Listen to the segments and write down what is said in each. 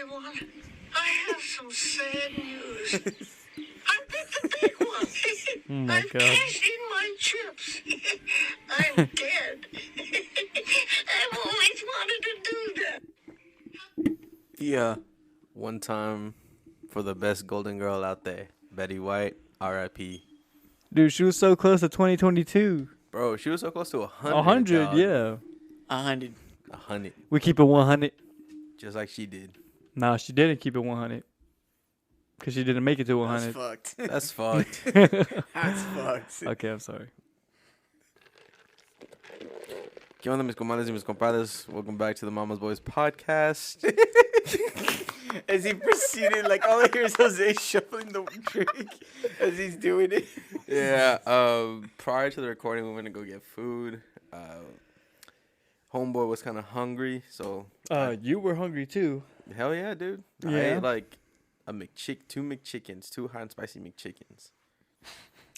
everyone. I have some sad news. I picked the big one. Oh my I've God. cashed in my chips. I'm dead. I've always wanted to do that. Yeah. One time for the best golden girl out there, Betty White, R.I.P. Dude, she was so close to 2022. Bro, she was so close to 100. 100, dog. yeah. 100. 100, We keep it 100. just like she did. Nah, she didn't keep it 100. Because she didn't make it to That's 100. fucked. That's fucked. That's fucked. Okay, I'm sorry. ¿Qué onda, mis comadres y mis compadres? Welcome back to the Mama's Boys podcast. As he proceeded, like all I hear is Jose shuffling the drink as he's doing it. Yeah, prior to the recording, we went to go get food. Homeboy was kind of hungry, so... You were hungry too. Hell yeah, dude. I Yeah. ate like two McChickens, 2 hot and spicy McChickens.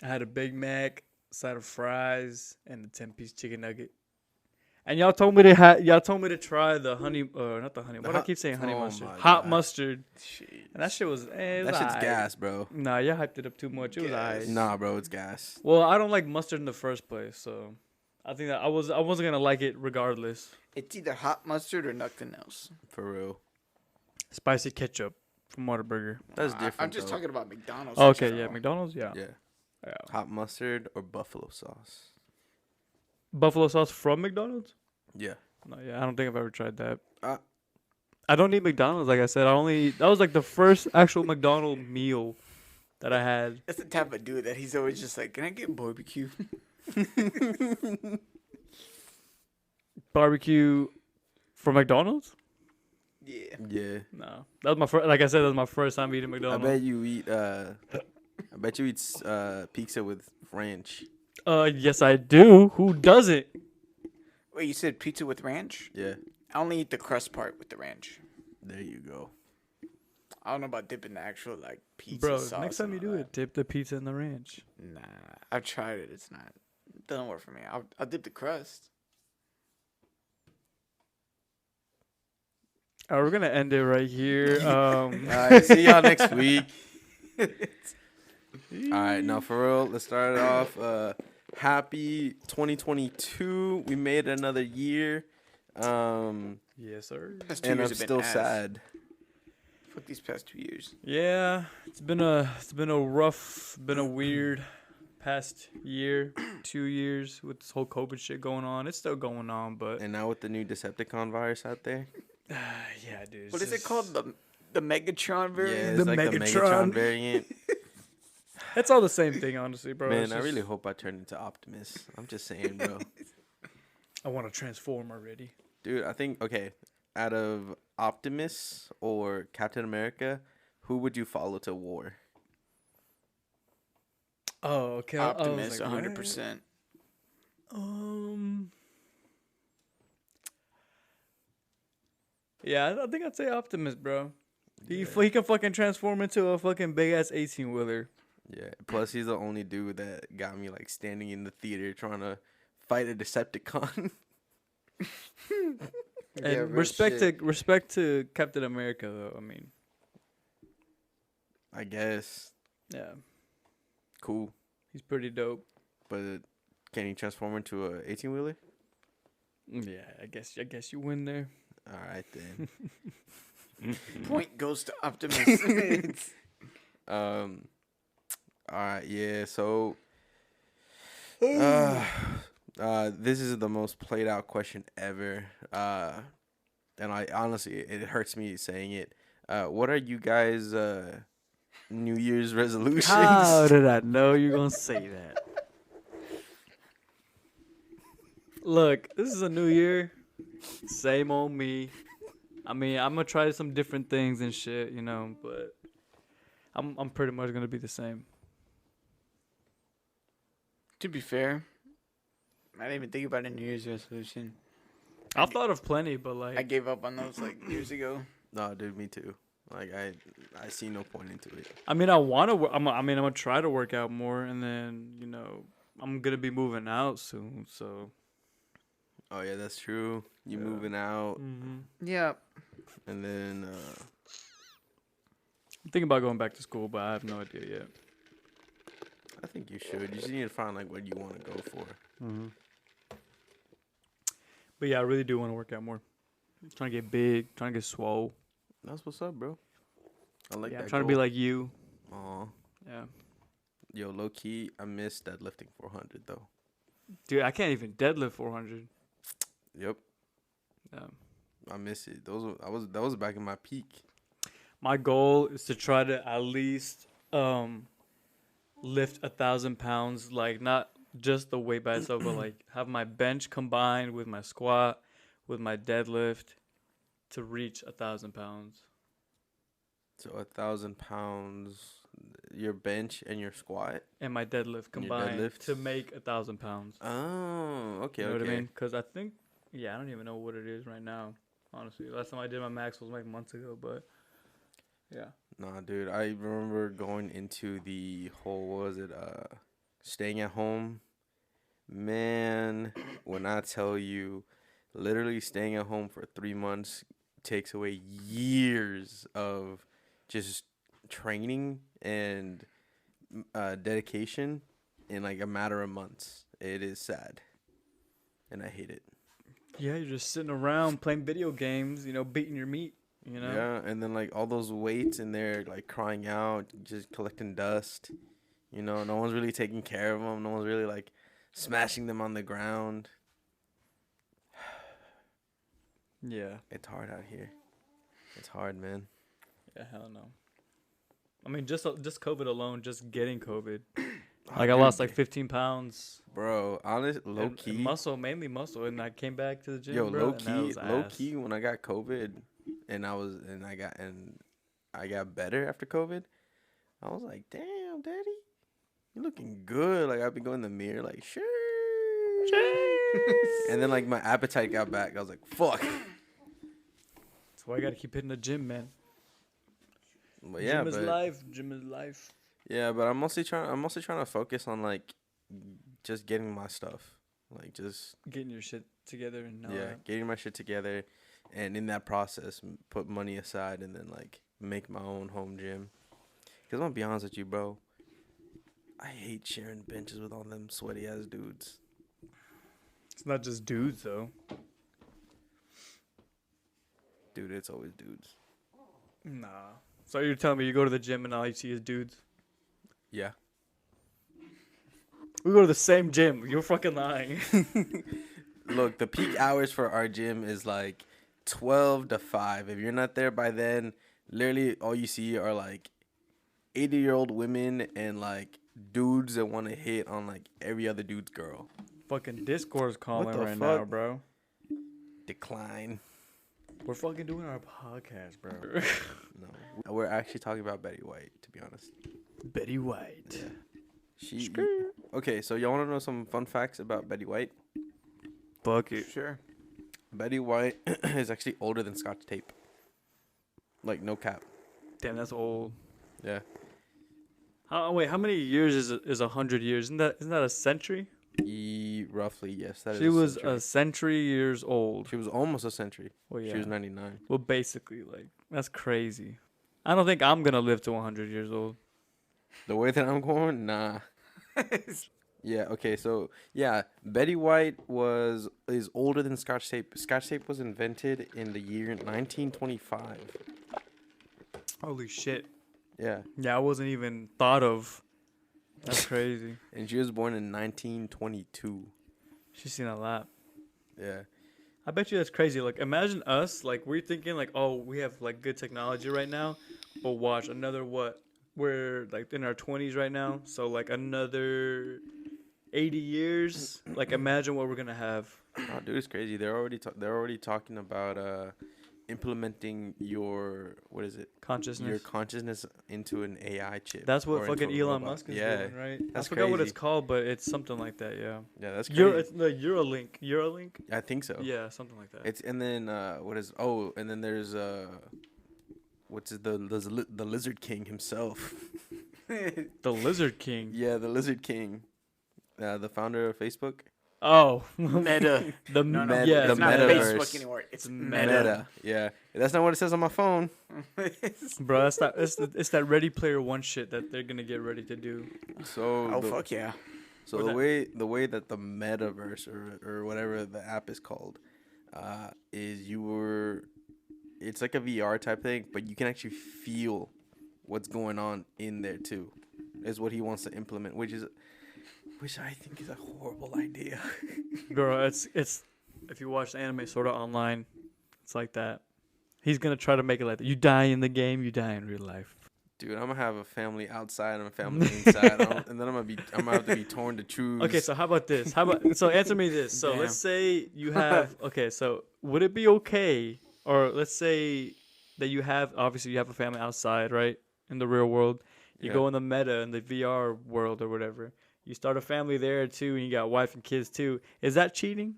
I had a Big Mac, side of fries, and a 10-piece chicken nugget. And y'all told me to try the honey, not the honey. What do I keep saying? Honey mustard. Hot God. mustard. Jeez. And that shit was. It was That shit's aight. gas, bro. Nah, you hyped it up too much. It was Gas. alright. Nah, bro, it's gas. Well, I don't like mustard in the first place, so I think that I wasn't gonna like it regardless. It's either hot mustard or nothing else. For real. Spicy ketchup from Whataburger. That's different. I'm just though. talking about McDonald's. Okay, in yeah, general. McDonald's, yeah. Yeah. Hot mustard or buffalo sauce. Buffalo sauce from McDonald's? Yeah. No, yeah, I don't think I've ever tried that. Uh, I don't eat McDonald's, like I said. That was like the first actual McDonald's meal that I had. That's the type of dude that he's always just like, can I get barbecue? Barbecue from McDonald's? Yeah. Yeah. No, that was my first. Like I said, that was my first time eating I McDonald's. bet you eat pizza with ranch. Yes, I do. Who doesn't? Wait, you said pizza with ranch? Yeah. I only eat the crust part with the ranch. There you go. I don't know about dipping the actual like pizza Bro, sauce. next time and you all do that. it, dip the pizza in the ranch. Nah, I've tried it. It doesn't work for me. I'll dip the crust. All right, we're gonna end it right here. All right. See y'all next week. All right. Now, for real, let's start it off. Happy 2022. We made another year. Yes, sir. Past 2 And years I'm have been still ass. sad. Fuck these past 2 years. Yeah, it's been a weird past year, 2 years with this whole COVID shit going on. It's still going on, but And now with the new Decepticon virus out there. yeah, dude. What is it called? The Megatron Yeah, variant? it's The like the Megatron. Megatron variant. It's all the same thing, honestly, bro. Man, It's I just- really hope I turn into Optimus. I'm just saying, bro. I want to transform already. Dude, I think, okay, out of Optimus or Captain America, who would you follow to war? Oh, okay. Optimus, I was like, 100%. what? Yeah, I think I'd say Optimus, bro. He can fucking transform into a fucking big ass 18-wheeler. Yeah. Plus, he's the only dude that got me like standing in the theater trying to fight a Decepticon. Yeah, And real shit. respect to Captain America, though. I mean, I guess. yeah, Cool. he's pretty dope. But can he transform into a 18-wheeler? Yeah, I guess you win there. All right, then. Point goes to Optimus. All right, yeah. So, this is the most played out question ever. And I honestly, it hurts me saying it. What are you guys' New Year's resolutions? How did I know you were gonna say that? Look, this is a new year. Same old me. I mean, I'm gonna try some different things and shit, you know, but I'm pretty much gonna be the same. To be fair, I didn't even think about a New Year's resolution. I've thought of plenty, but I like, gave up on those like years ago. No, dude, me too. Like I see no point into it. I mean, I want to. I'm gonna try to work out more, and then you know, I'm gonna be moving out soon, so. Oh yeah, that's true. You Yeah. moving out, Mm-hmm. Yeah. and then thinking about going back to school, but I have no idea yet. I think you should. You just need to find like what you want to go for. Mm-hmm. But yeah, I really do want to work out more. Trying to get big, trying to get swole. That's what's up, bro. I like Yeah, that. I'm trying to be like you. Aw. Yeah. Yo, low key, I miss deadlifting 400 though. Dude, I can't even deadlift 400. Yep, Yeah. I miss it. That was back in my peak. My goal is to try to at least lift 1,000 pounds, like not just the weight by itself, but like have my bench combined with my squat, with my deadlift, to reach 1,000 pounds. So 1,000 pounds, your bench and your squat. And my deadlift And your combined deadlift? to make 1,000 pounds. Oh, okay, You know okay. what I mean? Because I think, yeah, I don't even know what it is right now. Honestly, last time I did my max was like months ago, but yeah. Nah, dude, I remember going into the whole, what was it, staying at home. Man, when I tell you, literally staying at home for 3 months takes away years of just training and dedication in like a matter of months. It is sad, and I hate it. Yeah, you're just sitting around playing video games, beating your meat, Yeah, and then like all those weights in there, like crying out, just collecting dust. No one's really taking care of them. No one's really like smashing them on the ground. Yeah. It's hard out here. It's hard, man. Yeah, hell no. I mean, just COVID alone, just getting COVID. Oh, Like, I dude, lost like 15 pounds. bro, honest, low And key. mainly muscle. And I came back to the gym, Yo, bro, low and that key, was low ass. key. When I got COVID, and I got better after COVID, I was like, damn, daddy, you looking good. Like I've been going in the mirror, like sure. And then like my appetite got back. I was like, fuck. That's why I gotta keep hitting the gym, man. But yeah, Gym is but life. Gym is life. yeah, but I'm mostly trying to focus on like just getting my stuff, like just Getting your shit together and all yeah, that. getting my shit together, and in that process, put money aside and then like make my own home gym. Cause I'm gonna be honest with you, bro. I hate sharing benches with all them sweaty ass dudes. It's not just dudes, though. Dude, it's always dudes. Nah. So you're telling me you go to the gym and all you see is dudes? Yeah. We go to the same gym. You're fucking lying. Look, the peak hours for our gym is like 12 to 5. If you're not there by then, literally all you see are like 80-year-old women and like dudes that want to hit on like every other dude's girl. Fucking Discord's calling the right now, fuck? bro. Decline. We're fucking doing our podcast, bro. No. We're actually talking about Betty White, to be honest. Betty White. She Okay, so y'all want to know some fun facts about Betty White? Fuck it. Sure. Betty White is actually older than Scotch tape. Like, no cap. Damn, that's old. Yeah. Wait, how many years is 100 years? Isn't that a century? Roughly, yes. That She is was century. a century years old. She was almost a century. Well, yeah. She was 99. Well, basically, like, that's crazy. I don't think I'm gonna live to 100 years old. The way that I'm going, nah. Yeah, okay, so, yeah, Betty White is older than Scotch tape. Scotch tape was invented in the year 1925. Holy shit. Yeah, Yeah, I wasn't even thought of. That's crazy. and she was born in 1922. She's seen a lot. Yeah. I bet you that's crazy. Like, imagine us, like, we're thinking, like, oh, we have, like, good technology right now, but watch another what? We're, like, in our 20s right now, so, like, another 80 years. Like, imagine what we're gonna have. Oh, dude, it's crazy. They're already talking about implementing your Consciousness. your consciousness into an AI chip. That's what or into fucking a Elon robot. Musk is Yeah, doing, right? that's I forgot what crazy. it's called, but it's something like that, yeah. Yeah, that's crazy. It's like Neuralink. Neuralink? I think so. Yeah, something like that. It's and then and then there's the Lizard King himself. The Lizard King. Yeah, the Lizard King, the founder of Facebook. Oh, Meta. the No, Meta- yeah, the it's not metaverse. Facebook anymore. It's Meta. Meta. Yeah, that's not what it says on my phone. bro. It's that Ready Player One shit that they're gonna get ready to do. So Oh fuck yeah. So Or the that- way that the metaverse or whatever the app is called, is it's like a VR type thing, but you can actually feel what's going on in there too. Is what he wants to implement, which I think is a horrible idea. Bro, it's if you watch the anime Sword Art Online, it's like that. He's gonna try to make it like that. You die in the game, you die in real life. Dude, I'm gonna have a family outside and a family inside, and then I'm gonna have to be torn to choose. Okay, so how about this? So answer me this. So Damn. let's say you have okay, so would it be okay, or let's say that you have obviously you have a family outside, right? In the real world. You Yeah. go in the meta in the VR world or whatever. You start a family there too and you got wife and kids too. Is that cheating?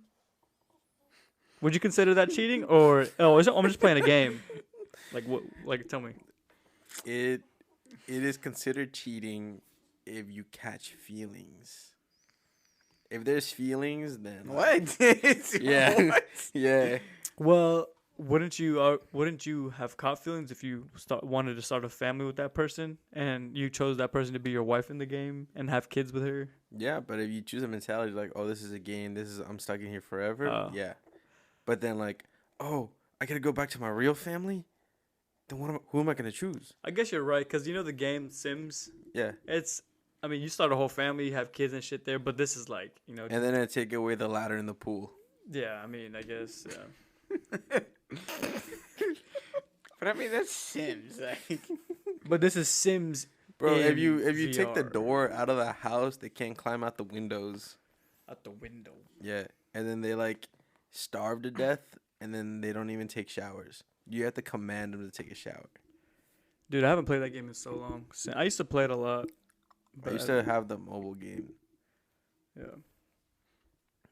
Would you consider that cheating? Or I'm just playing a game. Like what tell me. It is considered cheating if you catch feelings. If there's feelings, then What? Yeah. What? Yeah. Well, wouldn't you have caught feelings if you wanted to start a family with that person and you chose that person to be your wife in the game and have kids with her? Yeah, but if you choose a mentality like, oh, this is a game, I'm stuck in here forever. Oh. Yeah. But then like, oh, I gotta go back to my real family. Then who am I gonna choose? I guess you're right, because you know the game Sims. Yeah. I mean, you start a whole family, you have kids and shit there, but this is like, And then I take away the ladder in the pool. yeah. I mean, I guess. Yeah. But I mean that's Sims. Like But this is Sims. Bro, if in you take the VR. door out of the house, they can't climb out the windows. Out the window. Yeah. And then they like starve to death, and then they don't even take showers. You have to command them to take a shower. Dude, I haven't played that game in so long. I used to play it a lot. I used to have the mobile game. Yeah.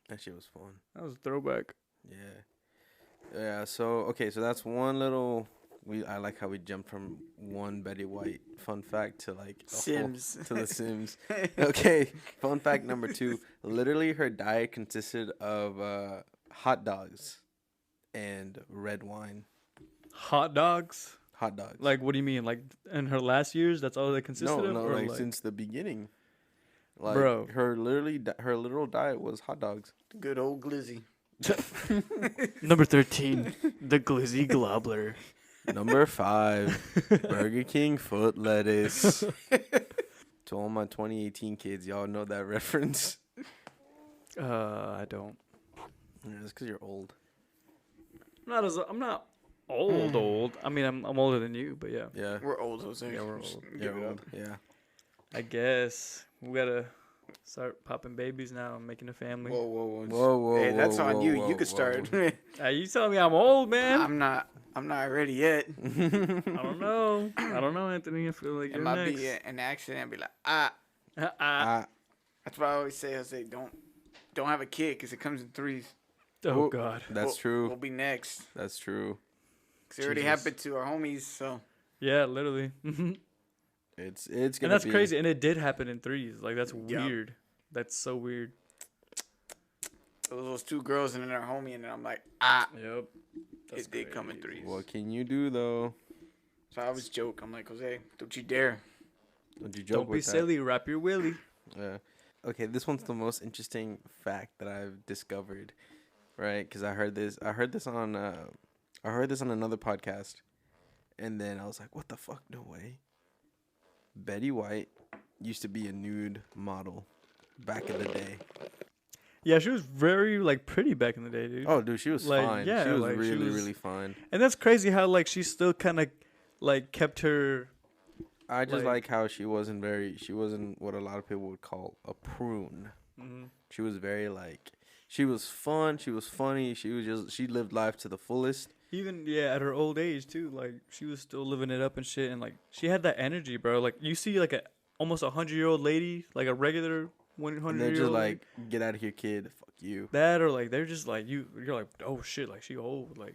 That shit was fun. That was a throwback. Yeah. Yeah, so okay, so that's one little I like how we jumped from one Betty White fun fact to like a Sims. to the Sims. Okay, fun fact number 2. Literally her diet consisted of hot dogs and red wine. Hot dogs? Hot dogs. Like, what do you mean? Like, in her last years, that's all they consisted of? no, Or like since the beginning. Like Bro. her literal diet was hot dogs. good old Glizzy. Number 13, the Glizzy Globler. Number 5, Burger King foot lettuce. To all my 2018 kids, y'all know that reference. I don't. Yeah, that's because you're old. I'm not old. I mean, I'm older than you, but yeah. Yeah. We're old, Jose. Yeah, we're Just old. Give You're it old. up. Yeah. I guess we gotta start popping babies now and making a family. Whoa, whoa, whoa. Whoa, Hey, that's whoa, on whoa, you. whoa, You could whoa. start. You telling me I'm old, man? I'm not ready yet. I don't know. Anthony. I feel like It you're might next. be an accident and be like, ah. Ah, That's why I always say, Jose, don't have a kid because it comes in threes. Oh Oh. God. that's We'll true. be next. That's true. Because it already Jesus. happened to our homies, so. Yeah, literally. and It's gonna that's be crazy. And it did happen in threes. Like that's weird. That's so weird. It was those 2 girls and then our homie, and then I'm like, ah. Yep. That's It did come in crazy. threes. What can you do though? So I always joke. I'm like, Jose, don't you dare. Don't you joke Don't be with that? silly. Wrap your willy. Yeah. Okay, this one's the most interesting fact that I've discovered, right? Because I heard this on another podcast, and then I was like, "What the fuck? No way." Betty White used to be a nude model back in the day. Yeah, she was very like pretty back in the day, dude. Oh, dude, she was Like, fine. yeah, she was like, she really, was- really fine. And that's crazy how like she still kind of like kept her. I just like- like how she wasn't what a lot of people would call a prune. Mhm. She was very like, she was fun. She was funny. She lived life to the fullest. Even at her old age too, like she was still living it up and shit, and like she had that energy, bro. Like you see like almost 100-year-old lady, like a regular 100-year-old. And they're just like, get out of here, kid. Fuck you. that, or like they're just like you're like, oh shit, like she old, like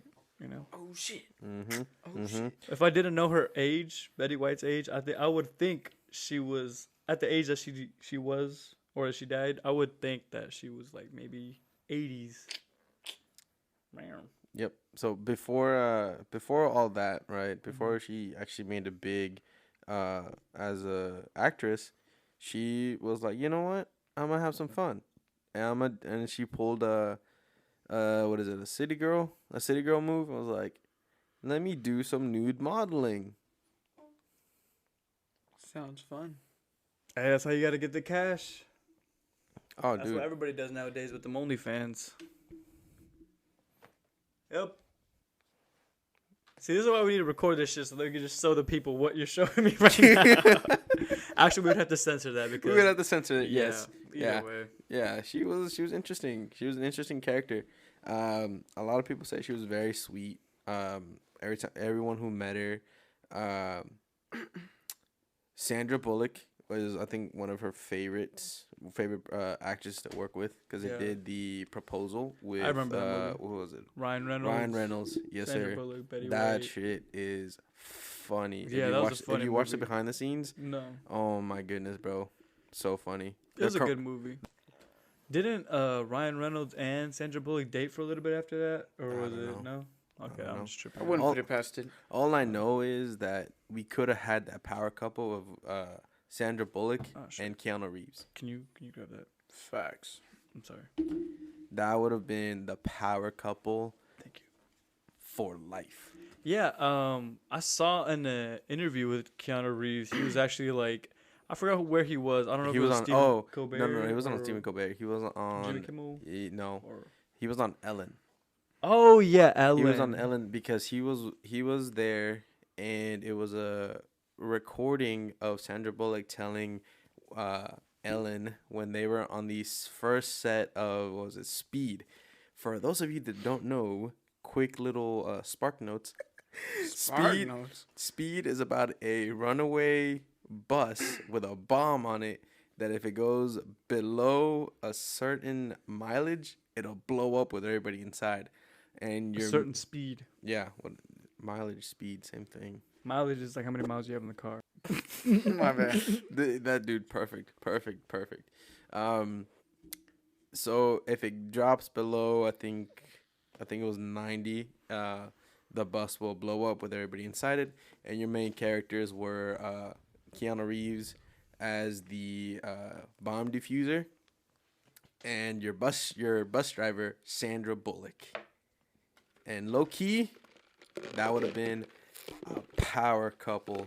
Oh, shit. Mm-hmm. Oh, shit. If I didn't know her age, Betty White's age, I would think she was at the age that she was or she died, I would think that she was like maybe 80s. Man. Yep. So before all that, right? Before she actually made it big, as a actress, she was like, you know what? I'm gonna have some fun, and she pulled what is it? A city girl move. I was like, let me do some nude modeling. Sounds fun. Hey, that's how you got to get the cash. Oh, That's dude. what everybody does nowadays with the OnlyFans. Yep. See, this is why we need to record this shit so they can just show the people what you're showing me right now. Actually, we would have to censor that because We would have to censor it. Yes. Either Yeah. way. Yeah. She was interesting. She was an interesting character. A lot of people say she was very sweet. Everyone who met her, Sandra Bullock was, I think, one of her favorite actresses to work with because Yeah. it did The Proposal with remember that movie. what was it? Ryan Reynolds. Ryan Reynolds. Yes, Sandra sir. Bullock, Betty That White. shit is funny. Yeah, if you that was a watch, funny If you watch the movie. behind the scenes, No. oh my goodness, bro, so funny. It was a They're good movie. Didn't Ryan Reynolds and Sandra Bullock date for a little bit after that? Or I was don't it know. no? Okay, don't I'm know. just I tripping. wouldn't All- put it past it. All I know is that we could have had that power couple of Sandra Bullock Oh, shit. and Keanu Reeves. Can you grab that? Facts. I'm sorry. That would have been the power couple Thank you. for life. Yeah, I saw in an interview with Keanu Reeves, he was actually like, I forgot where he was. I don't know He if it was was on. Stephen Oh Colbert. no, he wasn't on or Stephen Colbert. He was Jimmy on. Kimmel. No, Or he was on Ellen. oh yeah, Ellen. He was on Ellen because he was there, and it was a recording of Sandra Bullock telling Ellen when they were on the first set of, what was it, Speed. For those of you that don't know, quick little spark notes. Smart notes. Speed is about a runaway bus with a bomb on it that if it goes below a certain mileage, it'll blow up with everybody inside. And a you're certain speed. yeah, what mileage, speed, same thing. Mileage is like how many miles you have in the car. My bad. That dude, perfect. So if it drops below, I think it was 90. The bus will blow up with everybody inside it, and your main characters were Keanu Reeves as the bomb diffuser, and your bus driver Sandra Bullock. And low key, that would have been a power couple.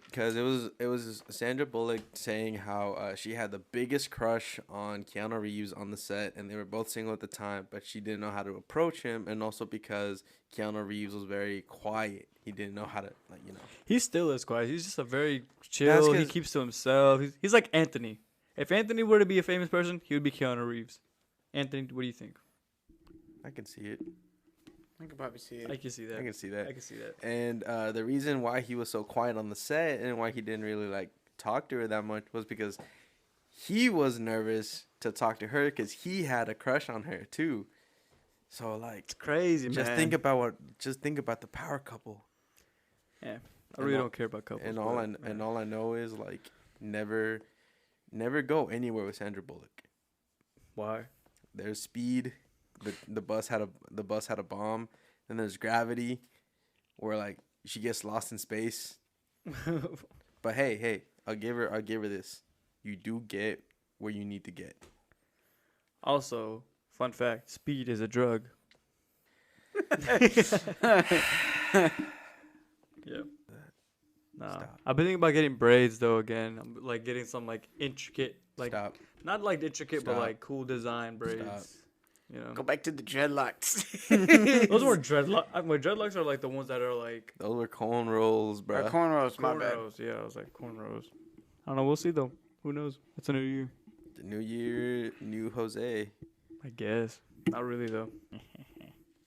Because it was Sandra Bullock saying how she had the biggest crush on Keanu Reeves on the set, and they were both single at the time, but she didn't know how to approach him, and also because Keanu Reeves was very quiet, he didn't know how to He still is quiet. He's just a very chill. He 'cause- keeps to himself. He's like Anthony. If Anthony were to be a famous person, he would be Keanu Reeves. Anthony, what do you think? I can see it. I could probably see it. I can see that. I can see that. I can see that. And the reason why he was so quiet on the set and why he didn't really like talk to her that much was because he was nervous to talk to her because he had a crush on her too. So like, It's crazy, man. just think about the power couple. Yeah, I And really all- don't care about couples. And but, all I know is like never go anywhere with Sandra Bullock. why? There's Speed. The bus had a bomb. Then there's Gravity, where like she gets lost in space. But hey, I'll give her this. You do get where you need to get. Also, fun fact: speed is a drug. Yeah. Nah. Stop. I've been thinking about getting braids though again. I'm like getting some like intricate, like Stop. not like intricate, but Stop. like cool design braids. Stop. You know. Go back to the dreadlocks. Those were dreadlocks. My dreadlocks are like the ones that are like Those were cornrows, bro. Or cornrows, my bad. cornrows. Yeah, I was like cornrows. I don't know. We'll see though. Who knows? It's a new year. The new year, new Jose. I guess. Not really though.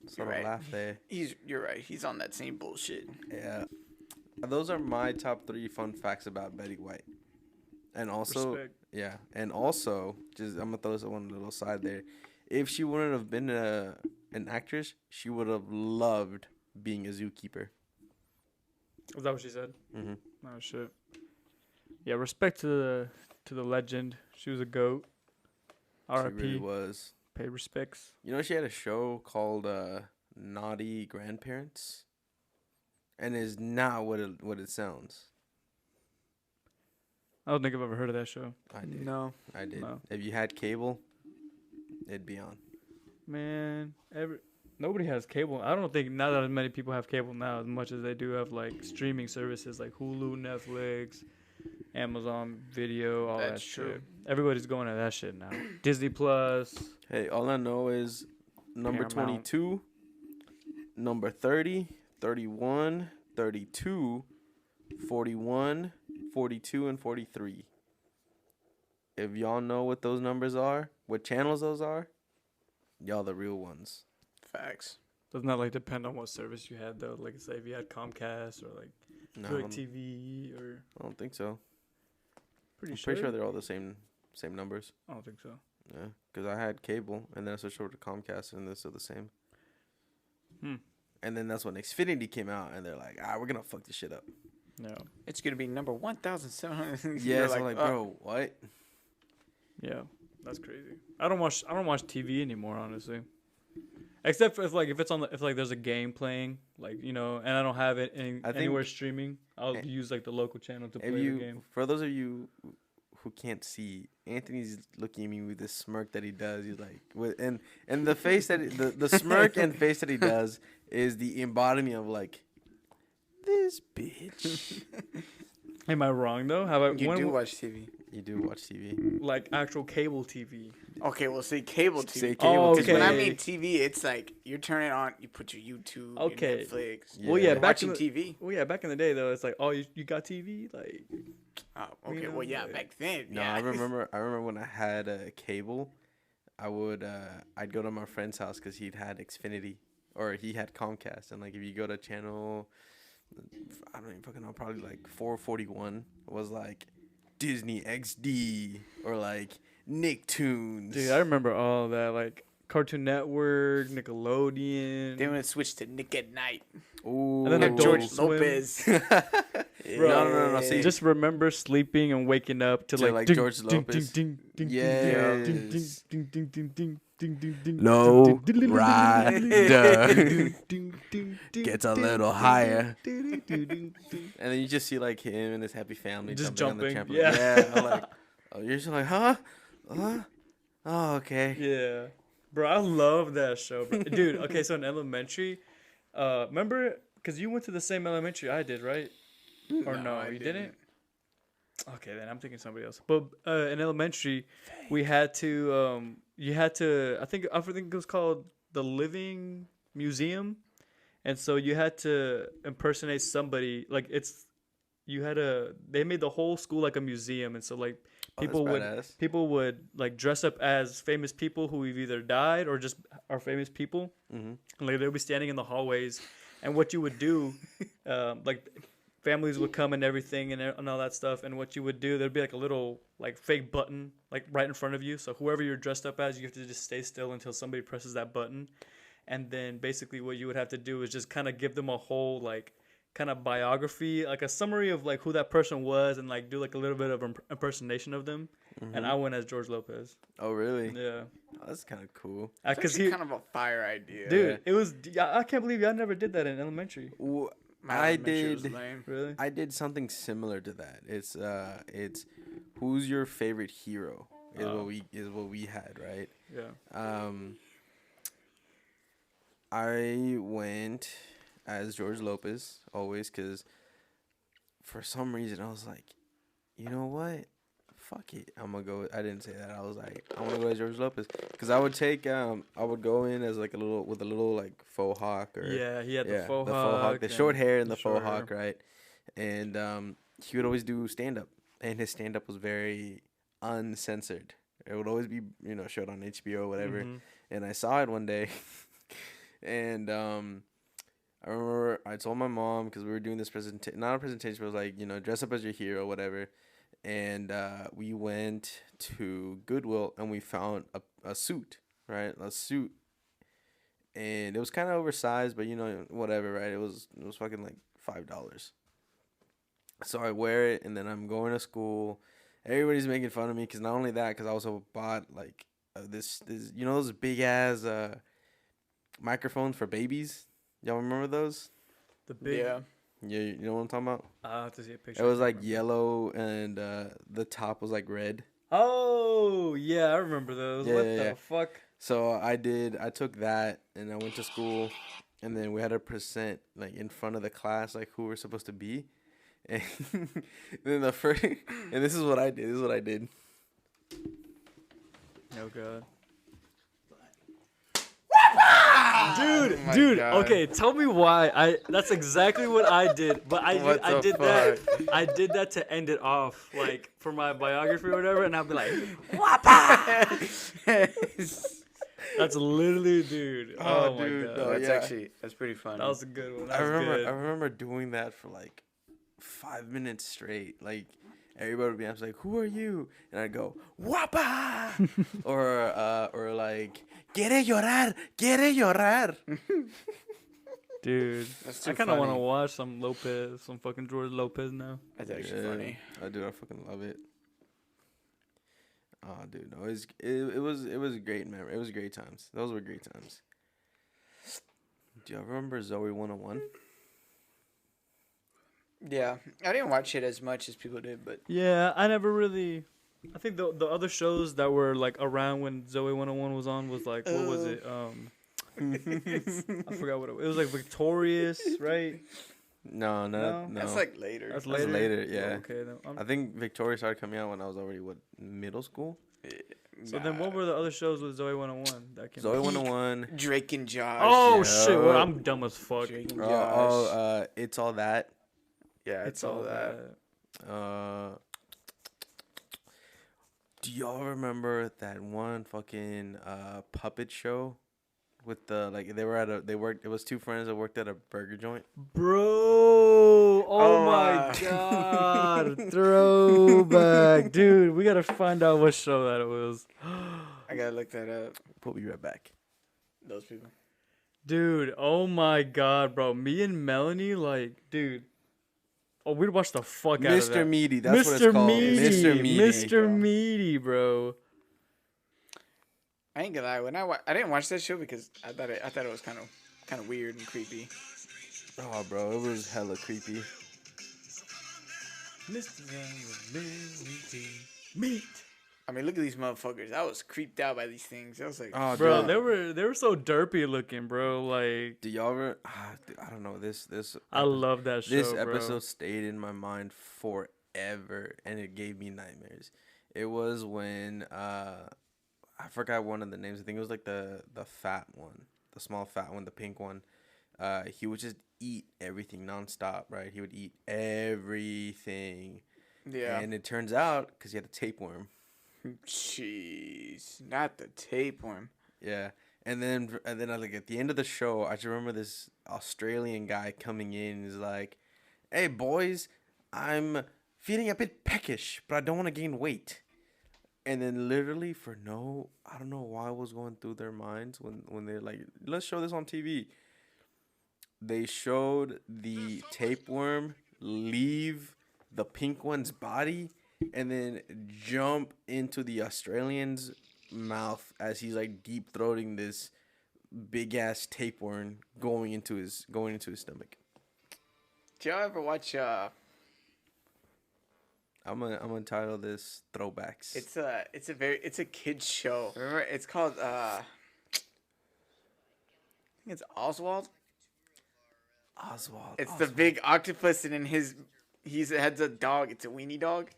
Sort Right. of laugh there. You're right. He's on that same bullshit. Yeah. Those are my top 3 fun facts about Betty White. And also, Respect. yeah, and also, just I'm gonna throw this one little side there. If she wouldn't have been an actress, she would have loved being a zookeeper. Is that what she said? Mm-hmm. Oh shit. Yeah, respect to to the legend. She was a goat. She really R.I.P. was. Pay respects. You know, she had a show called Naughty Grandparents, and it's not what it sounds. I don't think I've ever heard of that show. I did. No. I did. No. If you had cable, it'd be on. Man, nobody has cable. I don't think not that many people have cable now as much as they do have like streaming services like Hulu, Netflix, Amazon Video, all That's that true. shit. Everybody's going to that shit now. Disney Plus. Hey, all I know is number Paramount. 22, number 30, 31, 32, 41, 42, and 43. If y'all know what those numbers are, what channels those are, y'all the real ones. Facts. Doesn't that like depend on what service you had though? Like say if you had Comcast or like No, DirecTV or I don't think so. pretty I'm sure. pretty sure they're all the same numbers. I don't think so. Yeah, because I had cable, and then I switched over to Comcast, and they're still the same. Hmm. And then that's when Xfinity came out, and they're like, we're gonna fuck this shit up. No. It's gonna be number 1,700. Yeah, so I'm like, bro, what? Yeah, that's crazy. I don't watch TV anymore, honestly. Except for if it's if there's a game playing, like, you know, and I don't have it anywhere streaming, I'll use like the local channel to play the game. For those of you who can't see, Anthony's looking at me with this smirk that he does. He's like, and the face that the smirk and face that he does is the embodiment of like this bitch. Am I wrong though? How about You do watch TV. You do watch TV. like actual cable TV? Okay, well, say cable TV. Say cable Oh, Because when I okay. mean TV, it's like you're turning on, you put your YouTube, Okay. your Netflix. Well, yeah, Yeah. back Watching in TV. Well, yeah, back in the day though, it's like, oh, you got TV, like. Oh, okay. You know, Well, yeah, like- back then. No, yeah. I remember when I had cable, I'd go to my friend's house because he'd had Xfinity or he had Comcast, and like if you go to channel, I don't even fucking know, probably like 441 was like Disney XD or like Nicktoons. Dude, I remember all that, like Cartoon Network, Nickelodeon. Then when it switched to Nick at Night. Ooh, And then And Adult George Swim. Lopez. Bro, no, see- just remember sleeping and waking up to like ding, George ding, Lopez. ding, ding, ding, Yes. ding, ding, ding, ding, ding, ding, ding, ding, ding, Low ding, ding, ding, rider ding, ding, ding, ding, gets a ding, little ding, higher. ding, ding, ding, ding, ding. And then you just see like him and his happy family Just jumping on the jumping, trampoline. yeah. Yeah, I'm like, oh, you're just like, huh? Oh, okay. Yeah, bro, I love that show, bro. Dude. Okay, so in elementary, remember, cause you went to the same elementary I did, right? Or no, I you didn't. Okay, then I'm thinking somebody else. But in elementary, we had to you had to I think it was called the Living Museum, and so you had to impersonate somebody. Like they made the whole school like a museum, and so like people would like dress up as famous people who have either died or just are famous people. Mm-hmm. And, like they'll be standing in the hallways, and what you would do, like families would come and everything and all that stuff. And what you would do, there'd be like a little like fake button like right in front of you. So whoever you're dressed up as, you have to just stay still until somebody presses that button. And then basically what you would have to do is just kind of give them a whole like kind of biography, like a summary of like who that person was, and like do like a little bit of impersonation of them. Mm-hmm. And I went as George Lopez. Oh, really? Yeah. Oh, that's kind of cool. Because It's kind of a fire idea. dude, it was. I can't believe y'all never did that in elementary. My I elementary was did. lame. Really? I did something similar to that. It's who's your favorite hero is what we had, right? Yeah. I went as George Lopez always because for some reason I was like, you know what? Fuck it. I'm gonna go. I didn't say that. I was like, I'm gonna go as George Lopez because I would take I would go in as like a little like faux hawk or Yeah, he had yeah, the faux hawk, the short hair and the short faux hawk, right? And he would always do stand up, and his stand up was very uncensored. It would always be showed on HBO or whatever. Mhm. And I saw it one day, and I remember I told my mom because we were doing this not a presentation, but it was like dress up as your hero, whatever. And we went to Goodwill and we found a suit, right? A suit, and it was kind of oversized, but whatever, right? It was fucking like $5. So I wear it, and then I'm going to school, everybody's making fun of me because not only that, because I also bought like this those big ass microphones for babies. Y'all remember those? The big. Yeah. Yeah, you know what I'm talking about. I have to see a picture. It was I like can't remember. yellow and the top was like red. Oh yeah, I remember those. Yeah, What yeah, the yeah. fuck? So I took that and I went to school, and then we had to present like in front of the class like who we're supposed to be, and then the first and this is what I did. This is what I did. Oh god. Oh my Dude, God. okay, tell me why. That's exactly what I did, but What I the did that. fuck? I did that to end it off, like for my biography or whatever, and I'll be like, that's literally, dude. Oh, Oh, my dude, god, no, That's pretty funny. that was a good one. That I was remember good. I remember doing that for like 5 minutes straight. Like everybody would be like, "Who are you?" And I'd go, "Guapa," or like, "Quiere llorar." Dude, That's I too kind of want to funny. watch some fucking George Lopez now. That's actually funny. I do. I fucking love it. Oh, dude, no, it was a great memory. It was great times. Those were great times. Do y'all remember Zoe 101? Yeah, I didn't watch it as much as people did, but Yeah, I never really. I think the other shows that were like around when Zoe 101 was on was like what was it? I forgot what it was. It was like Victorious, right? No. that's like later. That's That's later. later, yeah. Oh, okay, then. I think Victoria started coming out when I was already middle school. So then, what were the other shows with Zoe 101 that came? Zoe out? 101. Drake and Josh. Oh Yeah. shit! Well, I'm dumb as fuck. Drake and Josh. It's all that. Yeah, it's all that. Do y'all remember that one fucking puppet show with the like they worked it was two friends that worked at a burger joint? Bro, Oh, my god, throwback, dude. We gotta find out what show that it was. I gotta look that up. We'll be right back. Those people. Dude, oh my god, bro. Me and Melanie, like, dude. Oh, we'd watch the fuck out of that. Mr. Meaty, that's what Mr. it's called. Meaty, Mr. Meaty. Mr. Meaty, bro. I ain't gonna lie. I didn't watch that show because I thought it was kind of weird and creepy. Oh, bro, it was hella creepy. Mr. Meat. I mean, look at these motherfuckers. I was creeped out by these things. I was like, Oh, Bro, dude. they were so derpy looking, bro. Like, Do y'all ever? I don't know. This I love that show, this bro. episode stayed in my mind forever, and it gave me nightmares. It was when I forgot one of the names. I think it was like the fat one, the small fat one, the pink one. He would just eat everything nonstop, right? He would eat everything. yeah. And it turns out because he had a tapeworm. Jeez, not the tapeworm. Yeah. And then like at the end of the show, I just remember this Australian guy coming in. He's like, "Hey boys, I'm feeling a bit peckish, but I don't want to gain weight." And then literally I don't know why was going through their minds when they're like, "Let's show this on TV." They showed the tapeworm leave the pink one's body and then jump into the Australian's mouth as he's like deep throating this big ass tapeworm going into his stomach. Did y'all ever watch? I'm gonna title this Throwbacks. It's a kids show. Remember, it's called I think it's Oswald. Oswald. It's the big octopus, and he's has a dog. It's a weenie dog.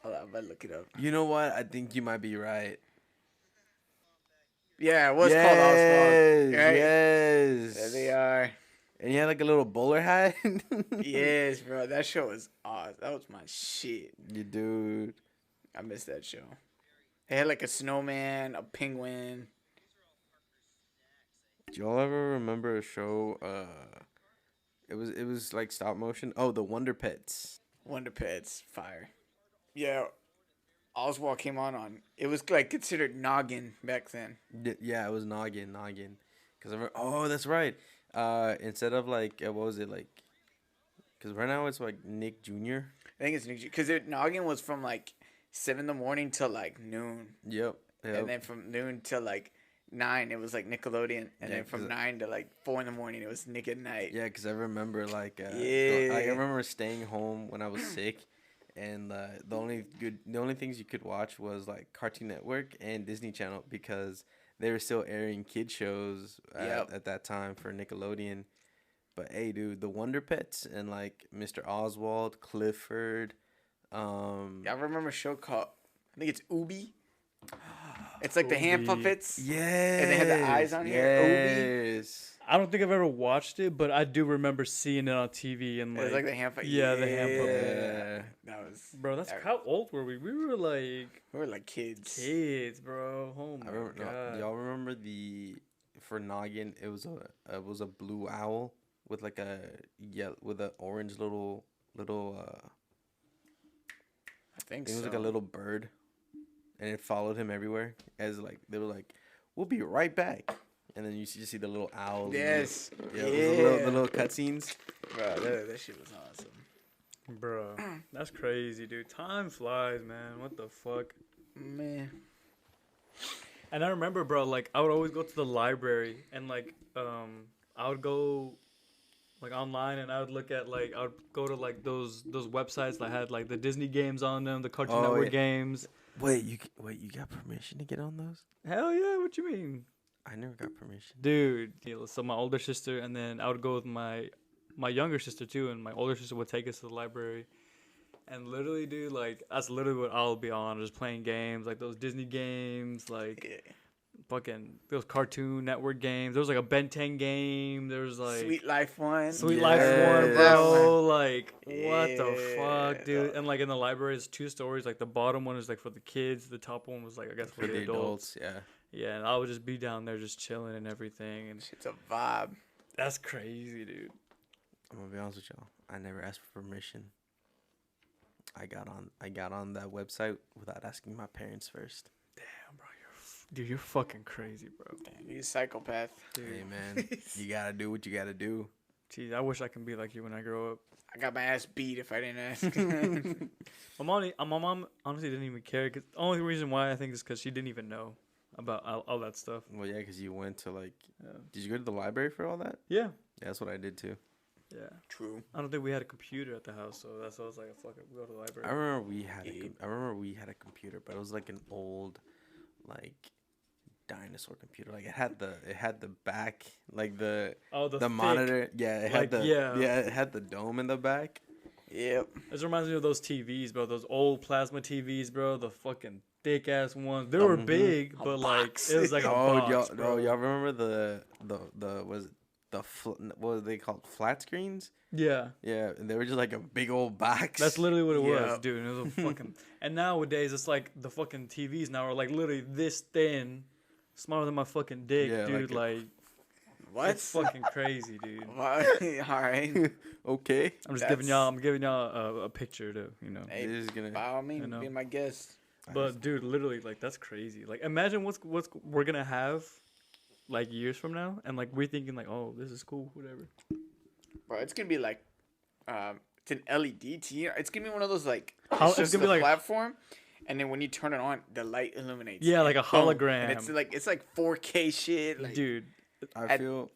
Hold on, I'm gonna look it up. You know what? I think you might be right. Yeah, it was called Oswald. Right? Yes. There they are. And he had like a little bowler hat. Yes, bro. That show was awesome. That was my shit. You dude. I missed that show. They had like a snowman, a penguin. Do y'all ever remember a show? It was like stop motion. Oh, the Wonder Pets. Wonder Pets, fire. Yeah, Oswald came on. It was like considered noggin back then. Yeah, it was noggin. Cause that's right. Instead of like what was it like? Because right now it's like Nick Jr. I think it's because Noggin was from like 7 in the morning till like noon, Yep. and then from noon till like 9 it was like Nickelodeon, and Yeah, then from 'cause- 9 to like 4 in the morning it was Nick at Night. Yeah, because I remember like Yeah. I remember staying home when I was sick, and the only things you could watch was like Cartoon Network and Disney Channel because they were still airing kid shows at that time for Nickelodeon. But hey, dude, the Wonder Pets and like Mr. Oswald, Clifford, I remember a show called, I think it's Ubi. It's like the hand Ubi. puppets. yeah, And they had the eyes on here, yes. I don't think I've ever watched it, but I do remember seeing it on TV and It was like the hand puppet. Yeah, the hand puppet. Yeah. That was. Bro, that's how old were we? We were like We were like kids. bro. Oh I my remember. god. Y'all remember for Noggin? It was a blue owl with like a with a orange little. I think It was so. like a little bird, and it followed him everywhere. As like they were like, "We'll be right back," and then you just see the little owl. Yes. Yeah. Yeah. The little cutscenes. Bro, that shit was awesome. Bro, that's crazy, dude. Time flies, man. What the fuck? Man. And I remember, bro, like I would always go to the library and like I would go like online and I would look at like I would go to like those websites that had like the Disney games on them, the Cartoon Oh, Network yeah. games. Wait, you got permission to get on those? Hell yeah, what you mean? I never got permission. Dude, so my older sister and then I would go with my younger sister too, and my older sister would take us to the library. And literally, dude, like that's literally what I'll be on, just playing games, like those Disney games, like Yeah. fucking those Cartoon Network games. There was like a Ben 10 game. There was like Sweet Life one. Sweet Yeah. Life one, Yes. bro. Like what the Yeah. fuck, dude? And like in the library, there's 2 stories. Like the bottom one is like for the kids. The top one was like I guess for, the adults. Yeah. Yeah, and I would just be down there just chilling and everything. And Shit's a vibe. that's crazy, dude. I'm gonna be honest with y'all. I never asked for permission. I got on that website without asking my parents first. Damn, bro, dude, you're fucking crazy, bro. Damn, you a psychopath. Dude, Hey man, you gotta do what you gotta do. geez, I wish I can be like you when I grow up. I got my ass beat if I didn't ask. My mom honestly didn't even care. Cause the only reason why I think is because she didn't even know about all that stuff. Well, yeah, because you went to like. Yeah. Did you go to the library for all that? Yeah. Yeah, that's what I did too. Yeah. True. I don't think we had a computer at the house, so that's why I was like, fuck it, we go to the library. I remember we had a computer, but it was like an old, like, dinosaur computer. Like it had the back, like the thick. monitor. Yeah, it had Like, the yeah. it had the dome in the back. Yep. This reminds me of those TVs, bro. Those old plasma TVs, bro. The fucking thick ass ones. They were big, but like box. it was like a box, bro. y'all remember what were they called? Flat screens? Yeah. Yeah, and they were just like a big old box. That's literally what it was, Yeah. dude. It was a fucking. And nowadays, it's like the fucking TVs now are like literally this thin, smaller than my fucking dick, Yeah, dude. Like, What? it's fucking crazy, dude. What? All right. okay. I'm just giving y'all. I'm giving y'all a picture to, you know. Hey, This is gonna. by all means, I know. be my guest. But dude, literally, like that's crazy. Like, imagine what's we're gonna have, like years from now, and like we're thinking like, oh, this is cool, whatever. Bro, it's gonna be like, it's an LED TV. It's gonna be one of those like, How- it's it's just gonna be a like- platform, and then when you turn it on, the light illuminates. Yeah, like a Boom. hologram. And it's like 4K shit. Like, Dude, I feel.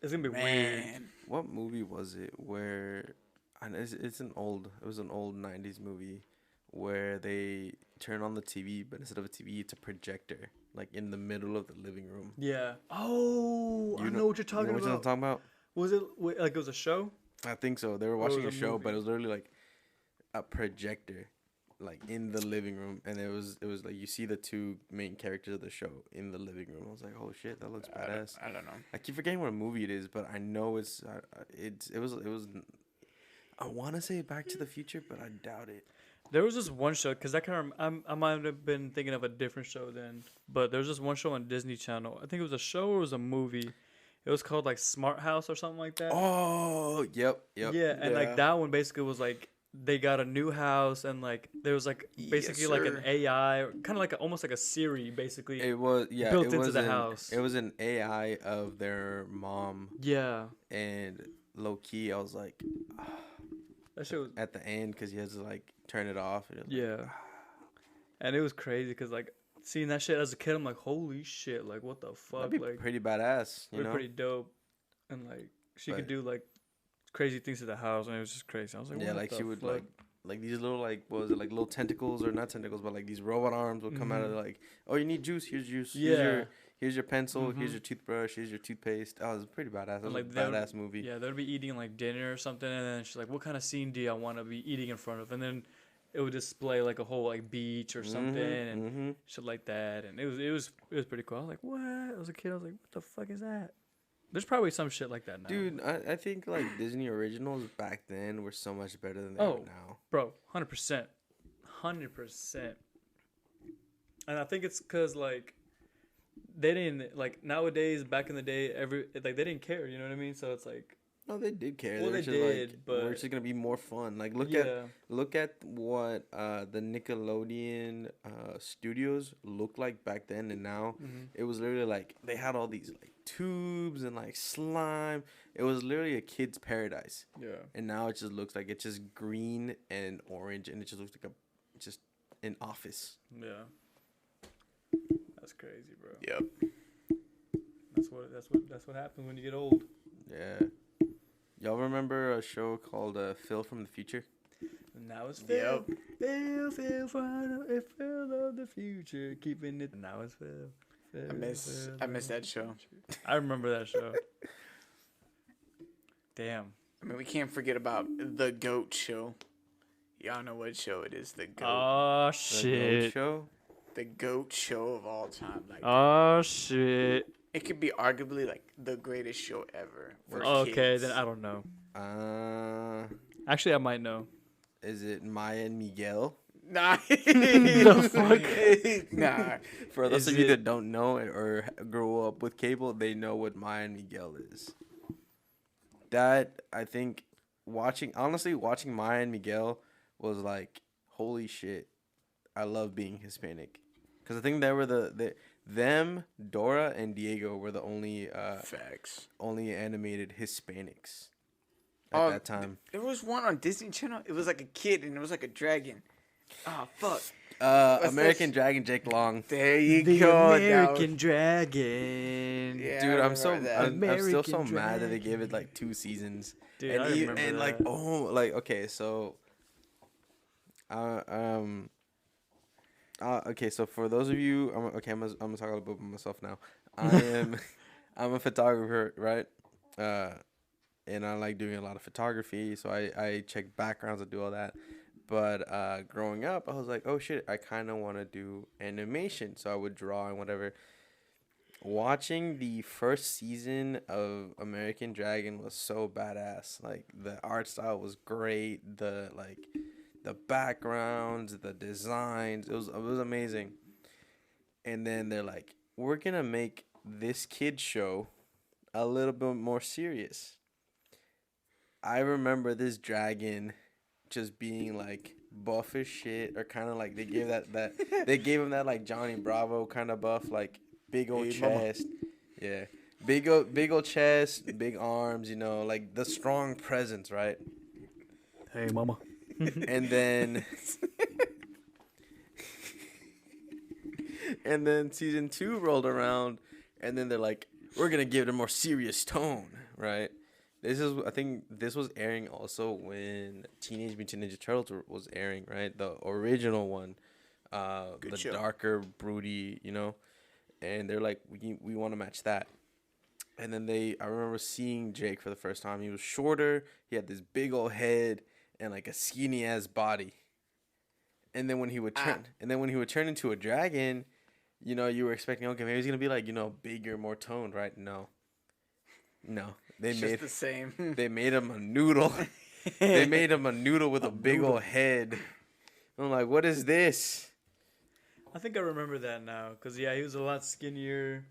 it's gonna be weird. man. What movie was it where? And it's an old. It was an old '90s movie where they turn on the TV, but instead of a TV, it's a projector, like in the middle of the living room. Yeah. Oh, I know what you're talking You know what I'm about. talking about? Was it like it was a show? I think so. They were Or it watching a was a show, movie? but it was literally like a projector, like in the living room, and it was like you see the 2 main characters of the show in the living room. I was like, oh shit, that looks badass. I don't know. I keep forgetting what movie it is, but I know it was. I want to say Back to the Future, but I doubt it. There was this one show because I might have been thinking of a different show then, but there was this one show on Disney Channel. I think it was a show or it was a movie. It was called like Smart House or something like that. Oh, yep. Yeah, and Yeah. like that one basically was like they got a new house and like there was like basically like an sir. AI, kind of like almost like a Siri basically. It was Built it into was the house. It was an AI of their mom, Yeah, and low key, I was like, That shit was, at the end because he has to like turn it off. And it was yeah. And it was crazy because like seeing that shit as a kid, I'm like, holy shit, like what the fuck, that'd be like pretty badass, you know. pretty dope. And like she could But- do like crazy things to the house, and it was just crazy. I was like, Yeah, what like the she would fuck? like these little like what was it, like little tentacles, or not tentacles, but like these robot arms would come out of like, oh, you need juice, here's juice. Yeah. Here's your pencil, here's Mhm. your toothbrush, here's your toothpaste. Oh, it was pretty badass. It And, was like, a they would- badass movie. Yeah, they'd be eating like dinner or something, and then she's like, "What kind of scene do I want to be eating in front of?" And then it would display like a whole like beach or something and shit like that, and it was pretty cool. I was like, "What?" I was a kid. I was like, "What the fuck is that?" There's probably some shit like that now, Dude, I think like Disney originals back then were so much better than they Oh. are now. bro, 100%, 100%. And I think it's because like they didn't like nowadays. Back in the day, they didn't care. You know what I mean? So it's like, No, they did care. Well, were they just did, like, but- we're just gonna be more fun. Like look yeah, at what the Nickelodeon studios looked like back then and now. Mhm. It was literally like they had all these like tubes and like slime. It was literally a kid's paradise. yeah. And now it just looks like it's just green and orange, and it just looks like just an office. Yeah. That's crazy, bro. Yep. That's what happens when you get old. Yeah. Y'all remember a show called Phil from the Future? And now it's Phil. Yep. Phil of the future, keeping it. Now it's Phil. I miss that show. I remember that show. Damn. I mean, we can't forget about the Goat Show. Y'all know what show it is. The Goat. Oh The Goat shit. Show? The Goat Show of all time. Like Oh shit. it could be arguably like the greatest show ever. For Okay, kids. then I don't know. Uh, Actually, I might know. is it Maya and Miguel? Nah. The fuck? Nah. For those Is of you it- that don't know it or grew up with cable, they know what Maya and Miguel is. That, I think, honestly, watching Maya and Miguel was like, holy shit, I love being Hispanic. Because I think they were them, Dora, and Diego were the only Facts. only animated Hispanics at Oh, that time. There was one on Disney Channel. It was like a kid and it was like a dragon. Oh fuck. American Dragon Jake Long. There you The go. American Dragon. Yeah, Dude, I I'm so remember that. I'm still so American mad that they gave it Dragon. like 2 seasons. Dude, and I e- remember and that. like like okay, so okay, so for those of you, I'm gonna talk a little bit about myself now. I'm a photographer, right? And I like doing a lot of photography, so I check backgrounds and do all that. But growing up, I was like, oh shit, I kind of want to do animation, so I would draw and whatever. Watching the first season of American Dragon was so badass. Like the art style was great. The backgrounds, the designs, it was amazing. And then they're like, we're gonna make this kid show a little bit more serious. I remember this dragon just being like buff as shit, or kind of like they gave they gave him that like Johnny Bravo kind of buff, like big old Hey, mama. chest. Yeah. Big old chest, big arms, you know, like the strong presence, right? Hey, mama. And then and then season 2 rolled around, and then they're like, we're gonna give it a more serious tone, right? I think this was airing also when Teenage Mutant Ninja Turtles was airing, right? The original one, Good the show. darker, broody, you know. And they're like, we want to match that. And then I remember seeing Jake for the first time. He was shorter. He had this big old head and like a skinny ass body. And then when he would turn into a dragon, you know, you were expecting, okay, maybe he's gonna be like, you know, bigger, more toned, right? No. They It's made just the same. they made him a noodle. They made him a noodle with a big old head. I'm like, what is this? I think I remember that now, cause yeah, he was a lot skinnier,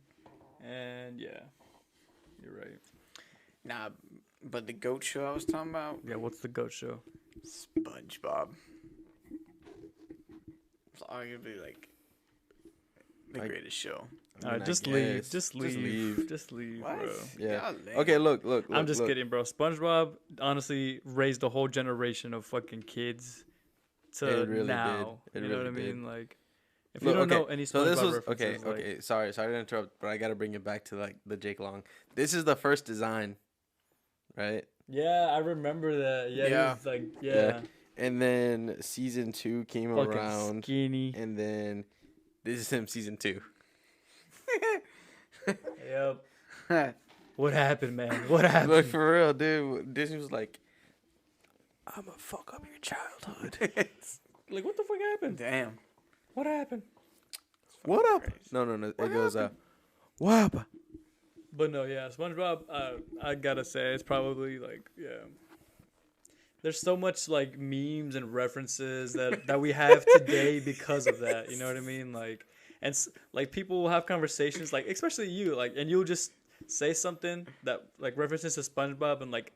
and yeah, you're right. Nah, but the Goat Show I was talking about, Yeah, what's the goat show? SpongeBob. It's arguably like the I- greatest show. All I right, mean, I just leave. guess. Just leave. Just leave, What? bro. Yeah. Y'all lame. Okay, look. I'm just look. kidding, bro. SpongeBob honestly raised a whole generation of fucking kids to It really now. did. It You know really what I did. mean? Like, if Look, you don't okay, know any so this SpongeBob was references, like, okay. Sorry to interrupt, but I gotta bring it back to like the Jake Long. This is the first design, right? yeah, I remember that. Yeah, Yeah. he was like, Yeah. yeah, And then season 2 came fucking around, skinny. and then this is him season 2. Yep. What happened, man? What happened? Look, for real, dude. Disney was like, "I'ma fuck up your childhood." Like, what the fuck happened? Damn. What happened? What up? No. It goes what up? But no, yeah, SpongeBob. I gotta say, it's probably like, yeah. There's so much like memes and references that we have today because of that. You know what I mean? Like, and like people will have conversations, like especially you, like, and you'll just say something that like references to SpongeBob, and like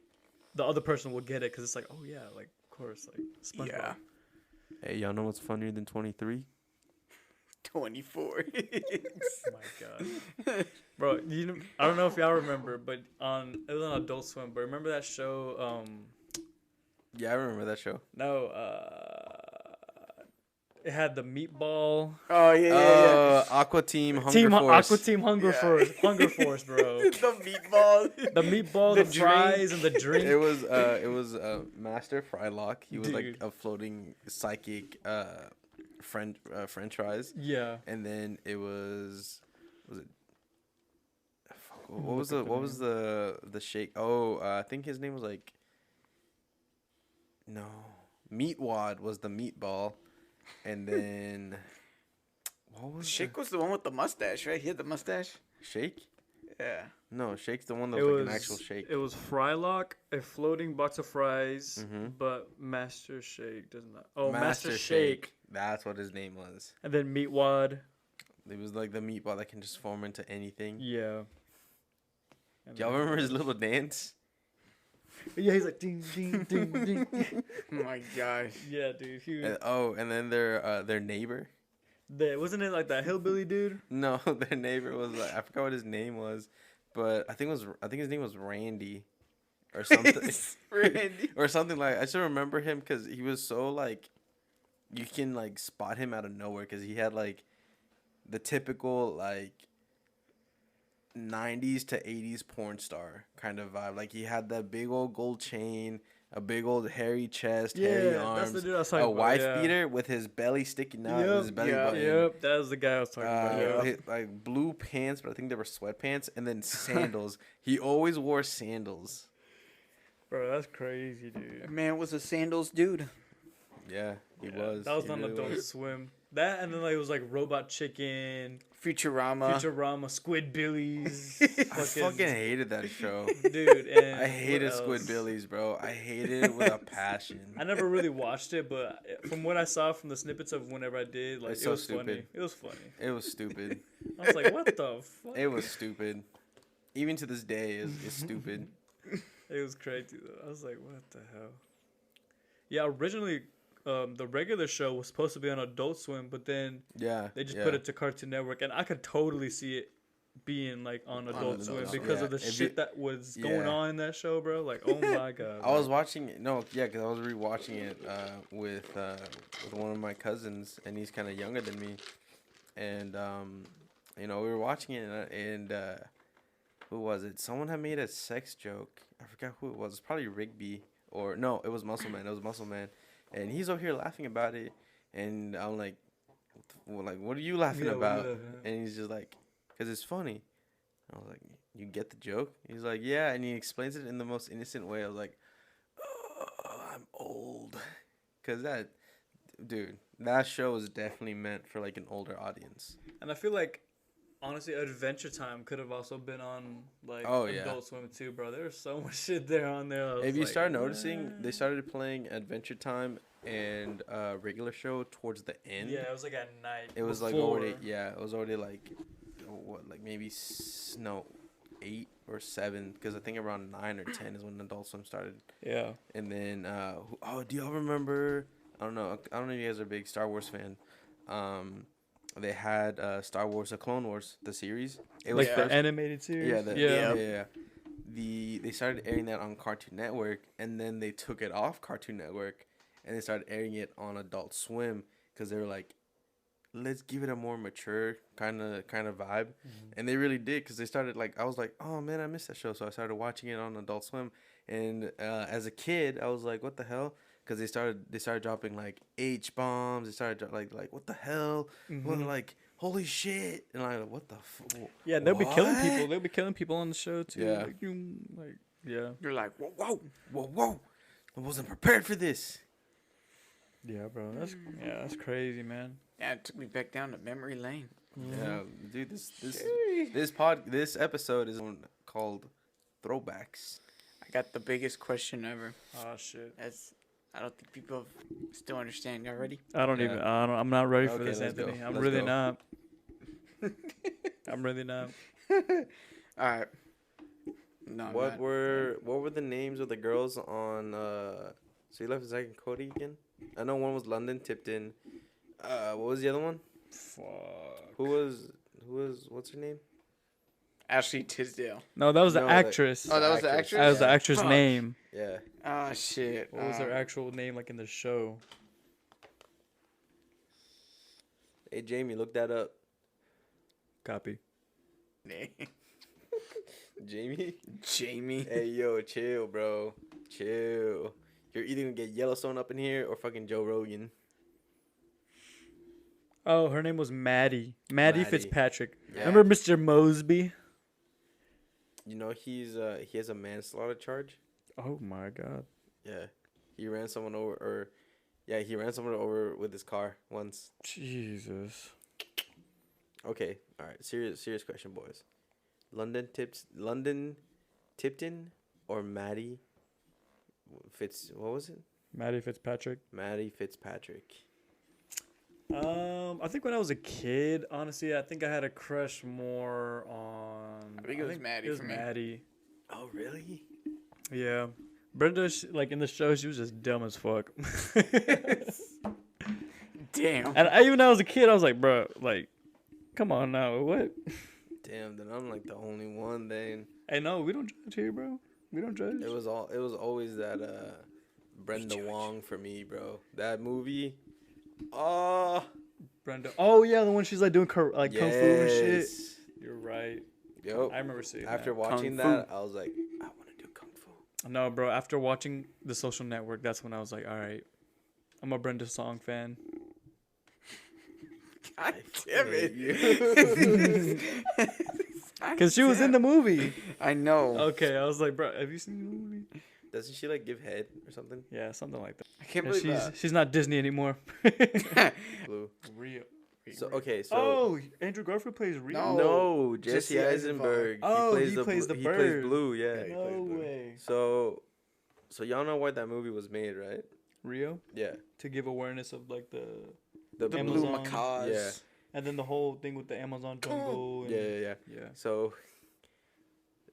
the other person will get it because it's like, oh yeah, like of course, like SpongeBob. Yeah. Hey, y'all know what's funnier than 23? 24. Oh my god, bro. I don't know if y'all remember, but it was on Adult Swim. But remember that show? Yeah, I remember that show. No, it had the meatball Oh yeah. Aqua Team Hunger Force. Aqua Team Hunger Force, Hunger Force, bro. The meatball. The meatball, The the fries, and the drink. It was Master Frylock. He was like Dude. a floating psychic French fries, Yeah. and then it was it? Fuck, Look what was up the shake? Oh, I think his name was like no, Meatwad was the meatball, and then what was Shake was the one with the mustache, right? He had the mustache. Shake? Yeah. No, Shake's the one that It was was like an actual shake. It was Frylock, a floating box of fries, Mhm. but Master Shake does not. Oh, Master Shake. That's what his name was. And then Meatwad. It was like the meatball that can just form into anything. Yeah. And Y'all then- remember his little dance? Yeah, he's like ding ding ding ding. Oh my gosh. Yeah, dude. He And, and then their neighbor. wasn't it like that hillbilly dude? No, their neighbor was like, I forgot what his name was, but I think his name was Randy, or something. Randy. Or something like. I still remember him because he was so like, you can like spot him out of nowhere because he had like, the typical like 90s to 80s porn star kind of vibe. Like he had that big old gold chain, a big old hairy chest, hairy Yeah, arms, that's the dude I was talking a about, wife yeah. beater with his belly sticking out, Yep, his belly yeah, button. Yep, that was the guy I was talking about. Yeah. Like blue pants, but I think they were sweatpants, and then sandals. He always wore sandals. Bro, that's crazy, dude. Man was a sandals dude. Yeah, he Yeah, was. That was He on really Adult was. Swim. That and then like it was like Robot Chicken, Futurama. Futurama, Squidbillies. I fucking hated that show. dude. And I hated what else? Squidbillies, bro. I hated it with a passion. I never really watched it, but from what I saw from the snippets of whenever I did, like It's it so was funny. stupid. It was funny. It was stupid. I was like, what the fuck? It was stupid. Even to this day, it's stupid. It was crazy though. I was like, what the hell? Yeah, originally, the regular show was supposed to be on Adult Swim, but then Yeah. they just yeah. put it to Cartoon Network, and I could totally see it being like on Adult Adult Swim Swim, because yeah. of the If shit you- that was going yeah. on in that show, bro. Like, oh my god. I was watching it. No, yeah, because I was rewatching it with one of my cousins, and he's kind of younger than me. And we were watching it, and who was it? Someone had made a sex joke. I forgot who it was. It's probably Rigby, or no, it was Muscle Man. It was Muscle Man, and he's over here laughing about it, and I'm like, what are you laughing Yeah, what are you about? laughing at? And he's just like, because it's funny. I was like, you get the joke? He's like, yeah, and he explains it in the most innocent way. I was like, oh, I'm old, because that show is definitely meant for like an older audience. And I feel like, honestly, Adventure Time could have also been on like Oh, yeah. Adult Swim too, bro. There's so much shit there on there. I was If you like, start noticing, they started playing Adventure Time and regular show towards the end. yeah, it was like at night. It was like before. already, it was already like, maybe 8 or 7, because I think around 9 or 10 is when Adult Swim started. Yeah. And then, do y'all remember? I don't know if you guys are a big Star Wars fan. they had Star Wars: The Clone Wars, the series. It Like was the first, animated series. yeah, yeah. yeah. They started airing that on Cartoon Network, and then they took it off Cartoon Network, and they started airing it on Adult Swim because they were like, let's give it a more mature kind of vibe, and they really did because they started like I was like, oh man, I missed that show, so I started watching it on Adult Swim, and as a kid I was like, what the hell? Because they started dropping like H bombs, they started like what the hell, what like holy shit, and I'm like what the Yeah, they'll be killing people. what? They'll be killing people on the show too. Yeah. Yeah. You're like, whoa, whoa. Whoa, I wasn't prepared for this. Yeah, bro. That's crazy, man. Yeah, it took me back down to memory lane. Yeah, Mm-hmm. dude, this episode is called Throwbacks. I got the biggest question ever. Oh shit. I don't think people still understand. Y'all ready? I'm not ready for Okay, this, let's go. Anthony. I'm Let's really go. not. I'm really not. All right. No, I'm What not. were the names of the girls on So You Left Zack and Cody again? I know one was London Tipton. What was the other one? Fuck. Who was what's her name? Ashley Tisdale. No, that was the No, actress. Oh, that was the actress. actress? That was the Yeah. actress' Fuck. name. Yeah. Oh shit. What was her actual name, like in the show? Hey Jamie, look that up. Copy. Jamie? Jamie? Hey yo, chill, bro. Chill. You're either gonna get Yellowstone up in here or fucking Joe Rogan. Oh, her name was Maddie. Maddie Maddie. Fitzpatrick. Yeah. Remember Mr. Mosby? You know he has a manslaughter charge. Oh my god. Yeah, he ran someone over, he ran someone over with his car once. Jesus. Okay, all right, serious question, boys. London Tipton, or Maddie What was it? Maddie Fitzpatrick. Maddie Fitzpatrick. I think when I was a kid, honestly, I think I had a crush more on. I think it was Maddie It was for me. Maddie. Oh really? Yeah. Brenda, like in the show, she was just dumb as fuck. Damn. And even when I was a kid, I was like, bro, like, come on now, what? Damn, then I'm like the only one. Then Hey, no, we don't judge here, bro. We don't judge. it was always that Brenda Wong for me, bro. That movie. Oh. Brenda. Oh yeah, the one she's like doing kung fu and shit. Yes. You're right. Yep. I remember seeing After that. watching Kung that, I was like, I want to do kung fu. No, bro. After watching The Social Network, that's when I was like, all right, I'm a Brenda Song fan. God damn it. Cause she was in the movie. I know. Okay, I was like, bro, have you seen the movie? Doesn't she like give head or something? Yeah, something like that. I can't Yeah, believe she's not Disney anymore. Blue. Rio. So okay, so Oh, Andrew Garfield plays Rio. No. no, Jesse Jesse Eisenberg. Oh, he the plays bl- the he bird. plays Blue. Yeah. Yeah, he plays No Blue. way. So y'all know why that movie was made, right? Rio Yeah. to give awareness of like the The The Amazon. blue macaws. Yeah. and then the whole thing with the Amazon jungle. And, Yeah. yeah. So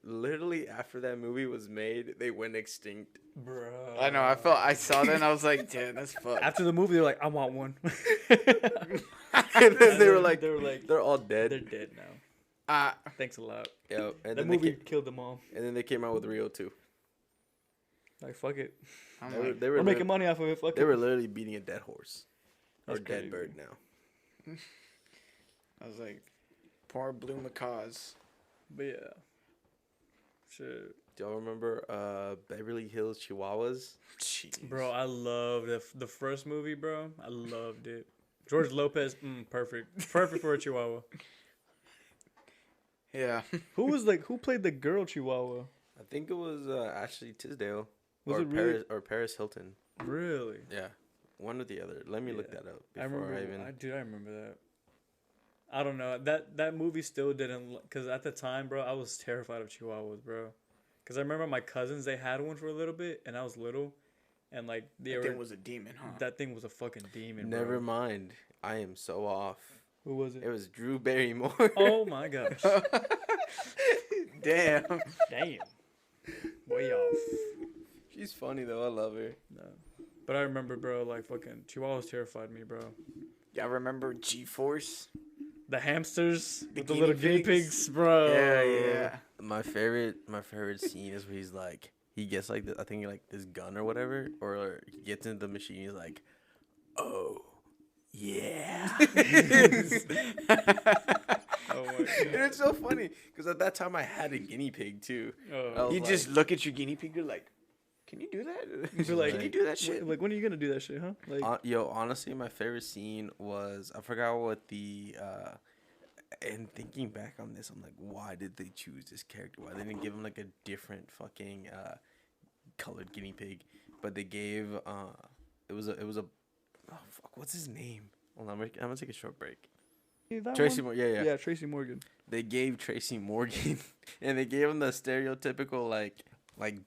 literally after that movie was made, they went extinct. Bro. I know. I saw that and I was like, damn, that's fucked. After the movie, they're like, I want one. And then they were like, they're they're all dead. they're dead now. Thanks a lot. Yeah. And That then movie they killed them all. came out with Rio 2. Like fuck it, I'm They were, like, they were we're making lit- money off of it. Fuck They it. were literally beating a dead horse. Or That's dead crazy. bird now. I was like, poor blue macaws. But yeah, shit, Do y'all remember Beverly Hills Chihuahuas? Jeez. bro. I loved the first movie, bro. I loved it. George Lopez, perfect for a Chihuahua. Yeah. Who played the girl Chihuahua? I think it was Ashley Tisdale. Was or it really? Paris Hilton. Really? Yeah. One or the other. Let me look Yeah. that up I before remember. I even. Dude, I remember that. I don't know. That movie still didn't, because at the time, bro, I was terrified of Chihuahuas, bro. Because I remember my cousins, they had one for a little bit, and I was little, and like That thing was a demon, huh? that thing was a fucking demon. Never bro. mind. I am so off. Who was It it? was Drew Barrymore. Oh my gosh! Damn. Damn. Way off. She's funny though. I love her. No. But I remember, bro, like fucking Chihuahuas terrified me, bro. Y'all remember G-Force? The hamsters The with the little guinea pigs. pigs, bro. Yeah. My favorite scene is where he's like, he gets like I think like this gun or whatever, or he gets into the machine. He's like, oh, yeah. Oh my And it's so funny because at that time I had a guinea pig too. Oh. I was You just look at your guinea pig. You're like, can you do that? You're like, can you do that shit? Like, when are you gonna do that shit, huh? Like, yo, honestly, my favorite scene was I forgot what the and thinking back on this, I'm like, why did they choose this character? Why they didn't give him like a different fucking colored guinea pig? But they gave it was a oh fuck, what's his name? Hold on, I'm gonna take a short break. that Tracy one? Moore, yeah. Yeah, Tracy Morgan. They gave Tracy Morgan, and they gave him the stereotypical like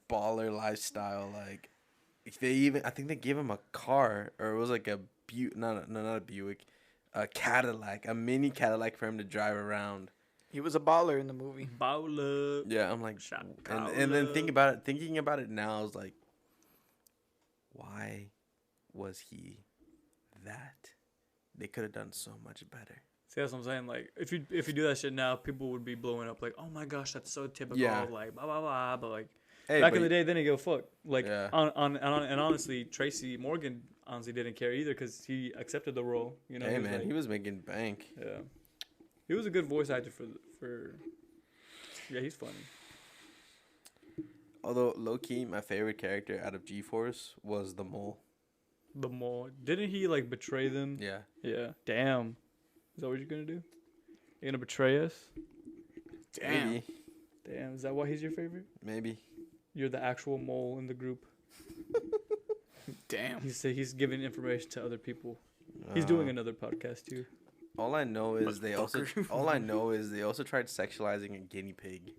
baller lifestyle. Like I think they gave him a car, or it was like a not a Buick, a Cadillac, a mini Cadillac for him to drive around. He was a baller in the movie. Baula. Yeah, I'm like, Shot and then Paula. thinking about it now, I was like, why was he that? They could have done so much better. See, that's what I'm saying. Like, if you do that shit now, people would be blowing up. Like, oh my gosh, that's so typical. Yeah. Like, blah blah blah. But like, Hey, back but in the day, they didn't give a fuck. Like, Yeah. and honestly, Tracy Morgan honestly didn't care either because he accepted the role. You know, hey he was man, like, he was making bank. yeah, he was a good voice actor for. Yeah, he's funny. Although low key, my favorite character out of G-Force was the mole. The mole. Didn't he like betray them? Yeah. Yeah. Damn. Is that what you're gonna do? You're gonna betray us? Damn. Maybe. Damn. Is that why he's your favorite? Maybe. You're the actual mole in the group. Damn. He's giving information to other people. He's doing another podcast too. All I know is they also. Motherfucker. All I know is they also tried sexualizing a guinea pig.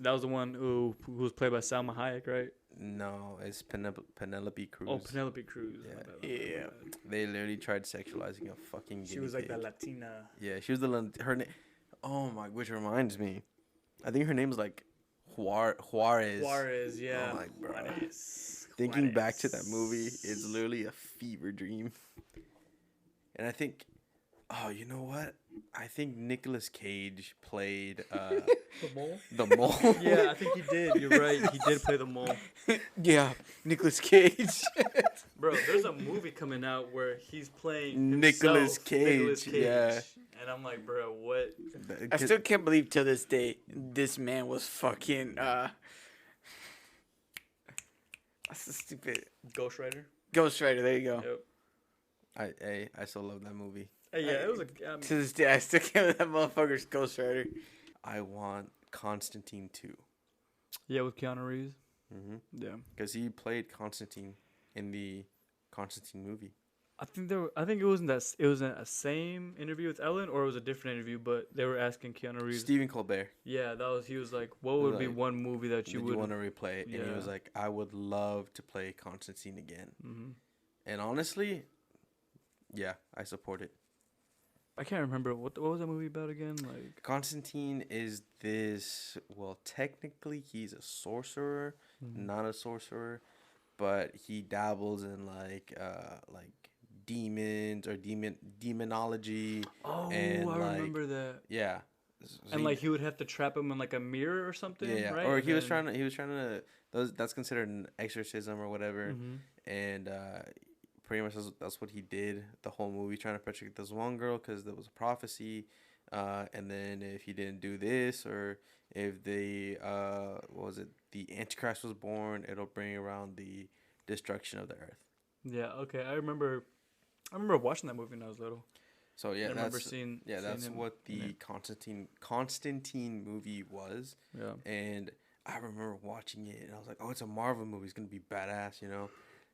That was the one who was played by Salma Hayek, right? No, it's Penelope Cruz. Oh, Penelope Cruz. Yeah. My bad, my bad, my Yeah. bad. They literally tried sexualizing a fucking guinea She was like pig. that Latina. Yeah, she was her name. Oh my, which reminds me, I think her name's like Juarez. Juarez, yeah. Oh my, bro. Juarez. Thinking back to that movie, it's literally a fever dream. And I think, oh, you know what? I think Nicolas Cage played The mole? the mole. Yeah, I think he did. You're right. He did play the mole. Yeah. Nicolas Cage. Bro, there's a movie coming out where he's playing Nicolas himself, Cage, Nicolas Cage. yeah. And I'm like, bro, what? I still can't believe till this day this man was fucking that's so stupid. Ghost Rider? Ghost Rider, there you go. Yep. I still love that movie. Hey, yeah, it was a. To this day, I still can't believe that motherfucker's Ghost Rider. I want Constantine 2. Yeah, with Keanu Reeves. Mm-hmm. Yeah. Because he played Constantine in the Constantine movie. I think I think it wasn't a same interview with Ellen, or it was a different interview, but they were asking Keanu Reeves. Stephen Colbert. Yeah, he was like, what would be Like, one movie that you Did would you want to replay it? And he was Yeah. like, I would love to play Constantine again. Mhm. And honestly, yeah, I support it. I can't remember what was that movie about again? Like, Constantine is this, well, technically he's a sorcerer, not a sorcerer, but he dabbles in like demons or demonology. oh, and, I like, remember that. Yeah. So And like he would have to trap him in like a mirror or something. yeah, Right? or And he was then- trying to that's considered an exorcism or whatever. Mhm. And pretty much that's what he did the whole movie, trying to protect this one girl because there was a prophecy, and then if he didn't do this, or if the what was it, the Antichrist was born, it'll bring around the destruction of the earth. Yeah. Okay. I remember watching that movie when I was little. So yeah, I remember that's seeing that's him what in the it. Constantine movie was. Yeah. And I remember watching it, and I was like, "Oh, it's a Marvel movie. It's gonna be badass," you know.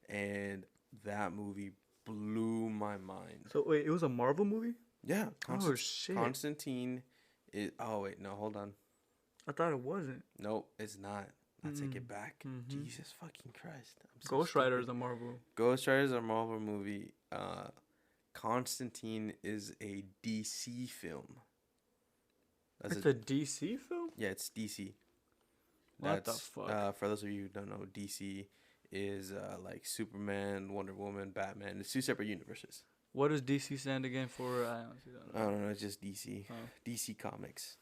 And that movie blew my mind. So wait, it was a Marvel movie? Yeah. Oh shit! Constantine is. Oh wait, no, hold on. I thought it wasn't. Nope, it's not. I take it back. Mhm. Jesus fucking Christ! I'm so Ghost Rider is stupid. a Marvel. Ghost Rider is a Marvel movie. Constantine is a DC film. It's a DC film. Yeah, it's DC. What the fuck? For those of you who don't know, DC is like Superman, Wonder Woman, Batman. It's two separate universes. What does DC stand again for? I honestly don't I know. don't know. It's just DC. Oh. DC Comics.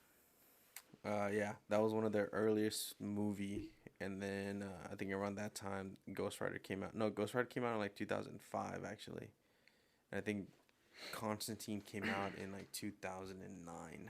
Yeah, that was one of their earliest movie, and then I think around that time, Ghost Rider came out. No, Ghost Rider came out in like 2005 actually, and I think Constantine came out in like 2009.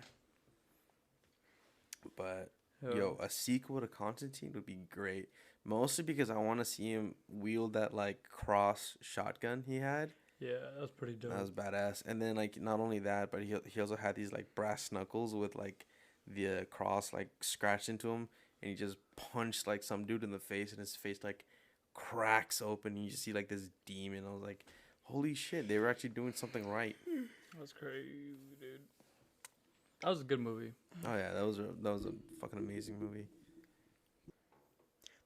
But yo, a sequel to Constantine would be great. Mostly because I want to see him wield that like cross shotgun he had. Yeah, that was pretty dope. That was badass. And then like not only that, but he also had these like brass knuckles with like the cross like scratched into him, and he just punched like some dude in the face, and his face like cracks open. And you just see like this demon. I was like, holy shit, they were actually doing something right. That was crazy, dude. That was a good movie. Oh yeah, that was a fucking amazing movie.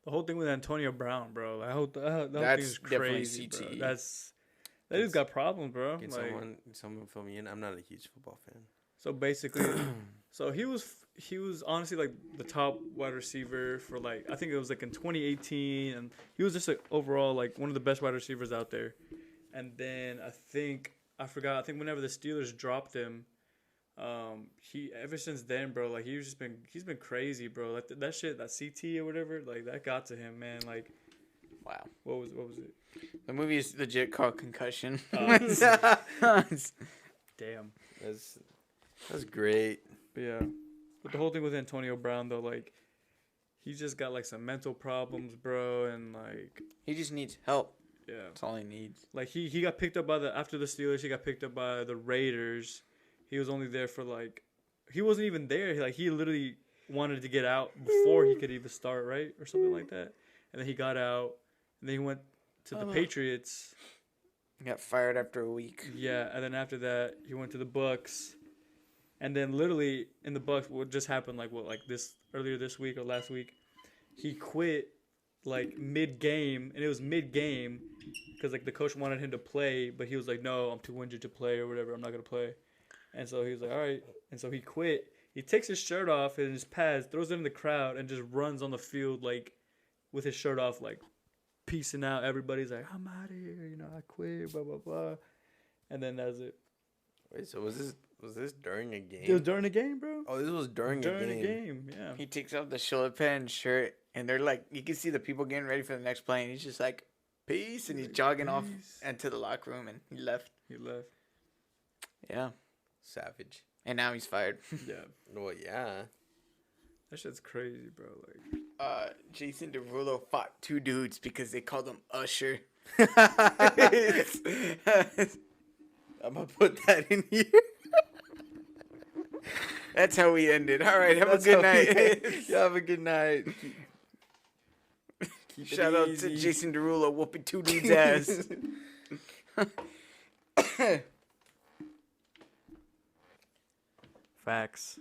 The whole thing with Antonio Brown, bro. That whole thing That's is definitely crazy, bro. CTE. That dude's got problems, bro. Can Like, someone fill me in? I'm not a huge football fan. so basically, so he was honestly like the top wide receiver for like, I think it was like in 2018, and he was just like overall like one of the best wide receivers out there. And then I think whenever the Steelers dropped him, he ever since then, bro, like he's been crazy, bro. Like that shit, that CT or whatever, like that got to him, man. Like, Wow. what was it? The movie is legit called Concussion. Damn. That's great. But yeah, but the whole thing with Antonio Brown though, like he's just got like some mental problems, bro, and like He just needs help. yeah, That's all he needs. like he got picked up after the Steelers, he got picked up by the Raiders. He was only there for like, he wasn't even there. He literally wanted to get out before he could even start, right, or something like that. And then he got out, and then he went to the Patriots. He got fired after a week. Yeah, and then after that, he went to the Bucks, and then literally in the Bucks, what just happened earlier this week or last week, he quit like mid game, and it was mid game because like the coach wanted him to play, but he was like, no, I'm too injured to play or whatever, I'm not gonna play, and so he was like, all right, and so he quit. He takes his shirt off and his pads, throws it in the crowd, and just runs on the field like with his shirt off, like peacing out. Everybody's like, I'm out of here, I quit, blah blah blah, and then that's it. Wait, so was this during a game? It was during the game, bro. Oh, this was during a game. The game, yeah. He takes off the shoulder pad and shirt, and they're like, you can see the people getting ready for the next play, and he's just like, peace, and he's jogging off Peace. into the locker room, and he left. He left. Yeah. Savage. And now he's fired. Yeah. Well, yeah. That shit's crazy, bro. Like, Jason Derulo fought two dudes because they called him Usher. I'm gonna put that in here. That's how we ended. All right, have a good night. Yeah, have a good night. Keep it Shout out to easy. Jason Derulo whooping two dudes' ass. facts.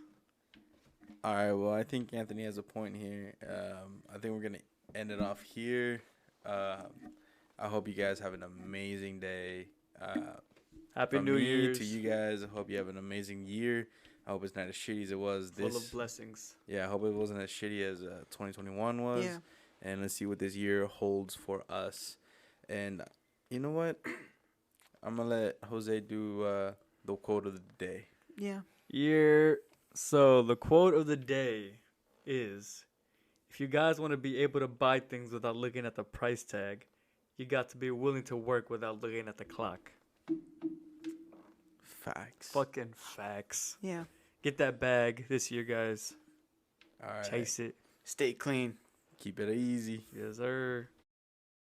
All right. Well, I think Anthony has a point here. I think we're gonna end it off here. I hope you guys have an amazing day. Happy From New me Year's. to you guys. I hope you have an amazing year. I hope it's not as shitty as it was this. Full of blessings. Yeah, I hope it wasn't as shitty as 2021 was. Yeah. And let's see what this year holds for us. And you know what? I'm going to let Jose do the quote of the day. Yeah. So the quote of the day is, if you guys want to be able to buy things without looking at the price tag, you got to be willing to work without looking at the clock. Facts. Fucking facts. Yeah. Get that bag this year, guys. All right. Chase it. Stay clean. Keep it easy. Yes, sir.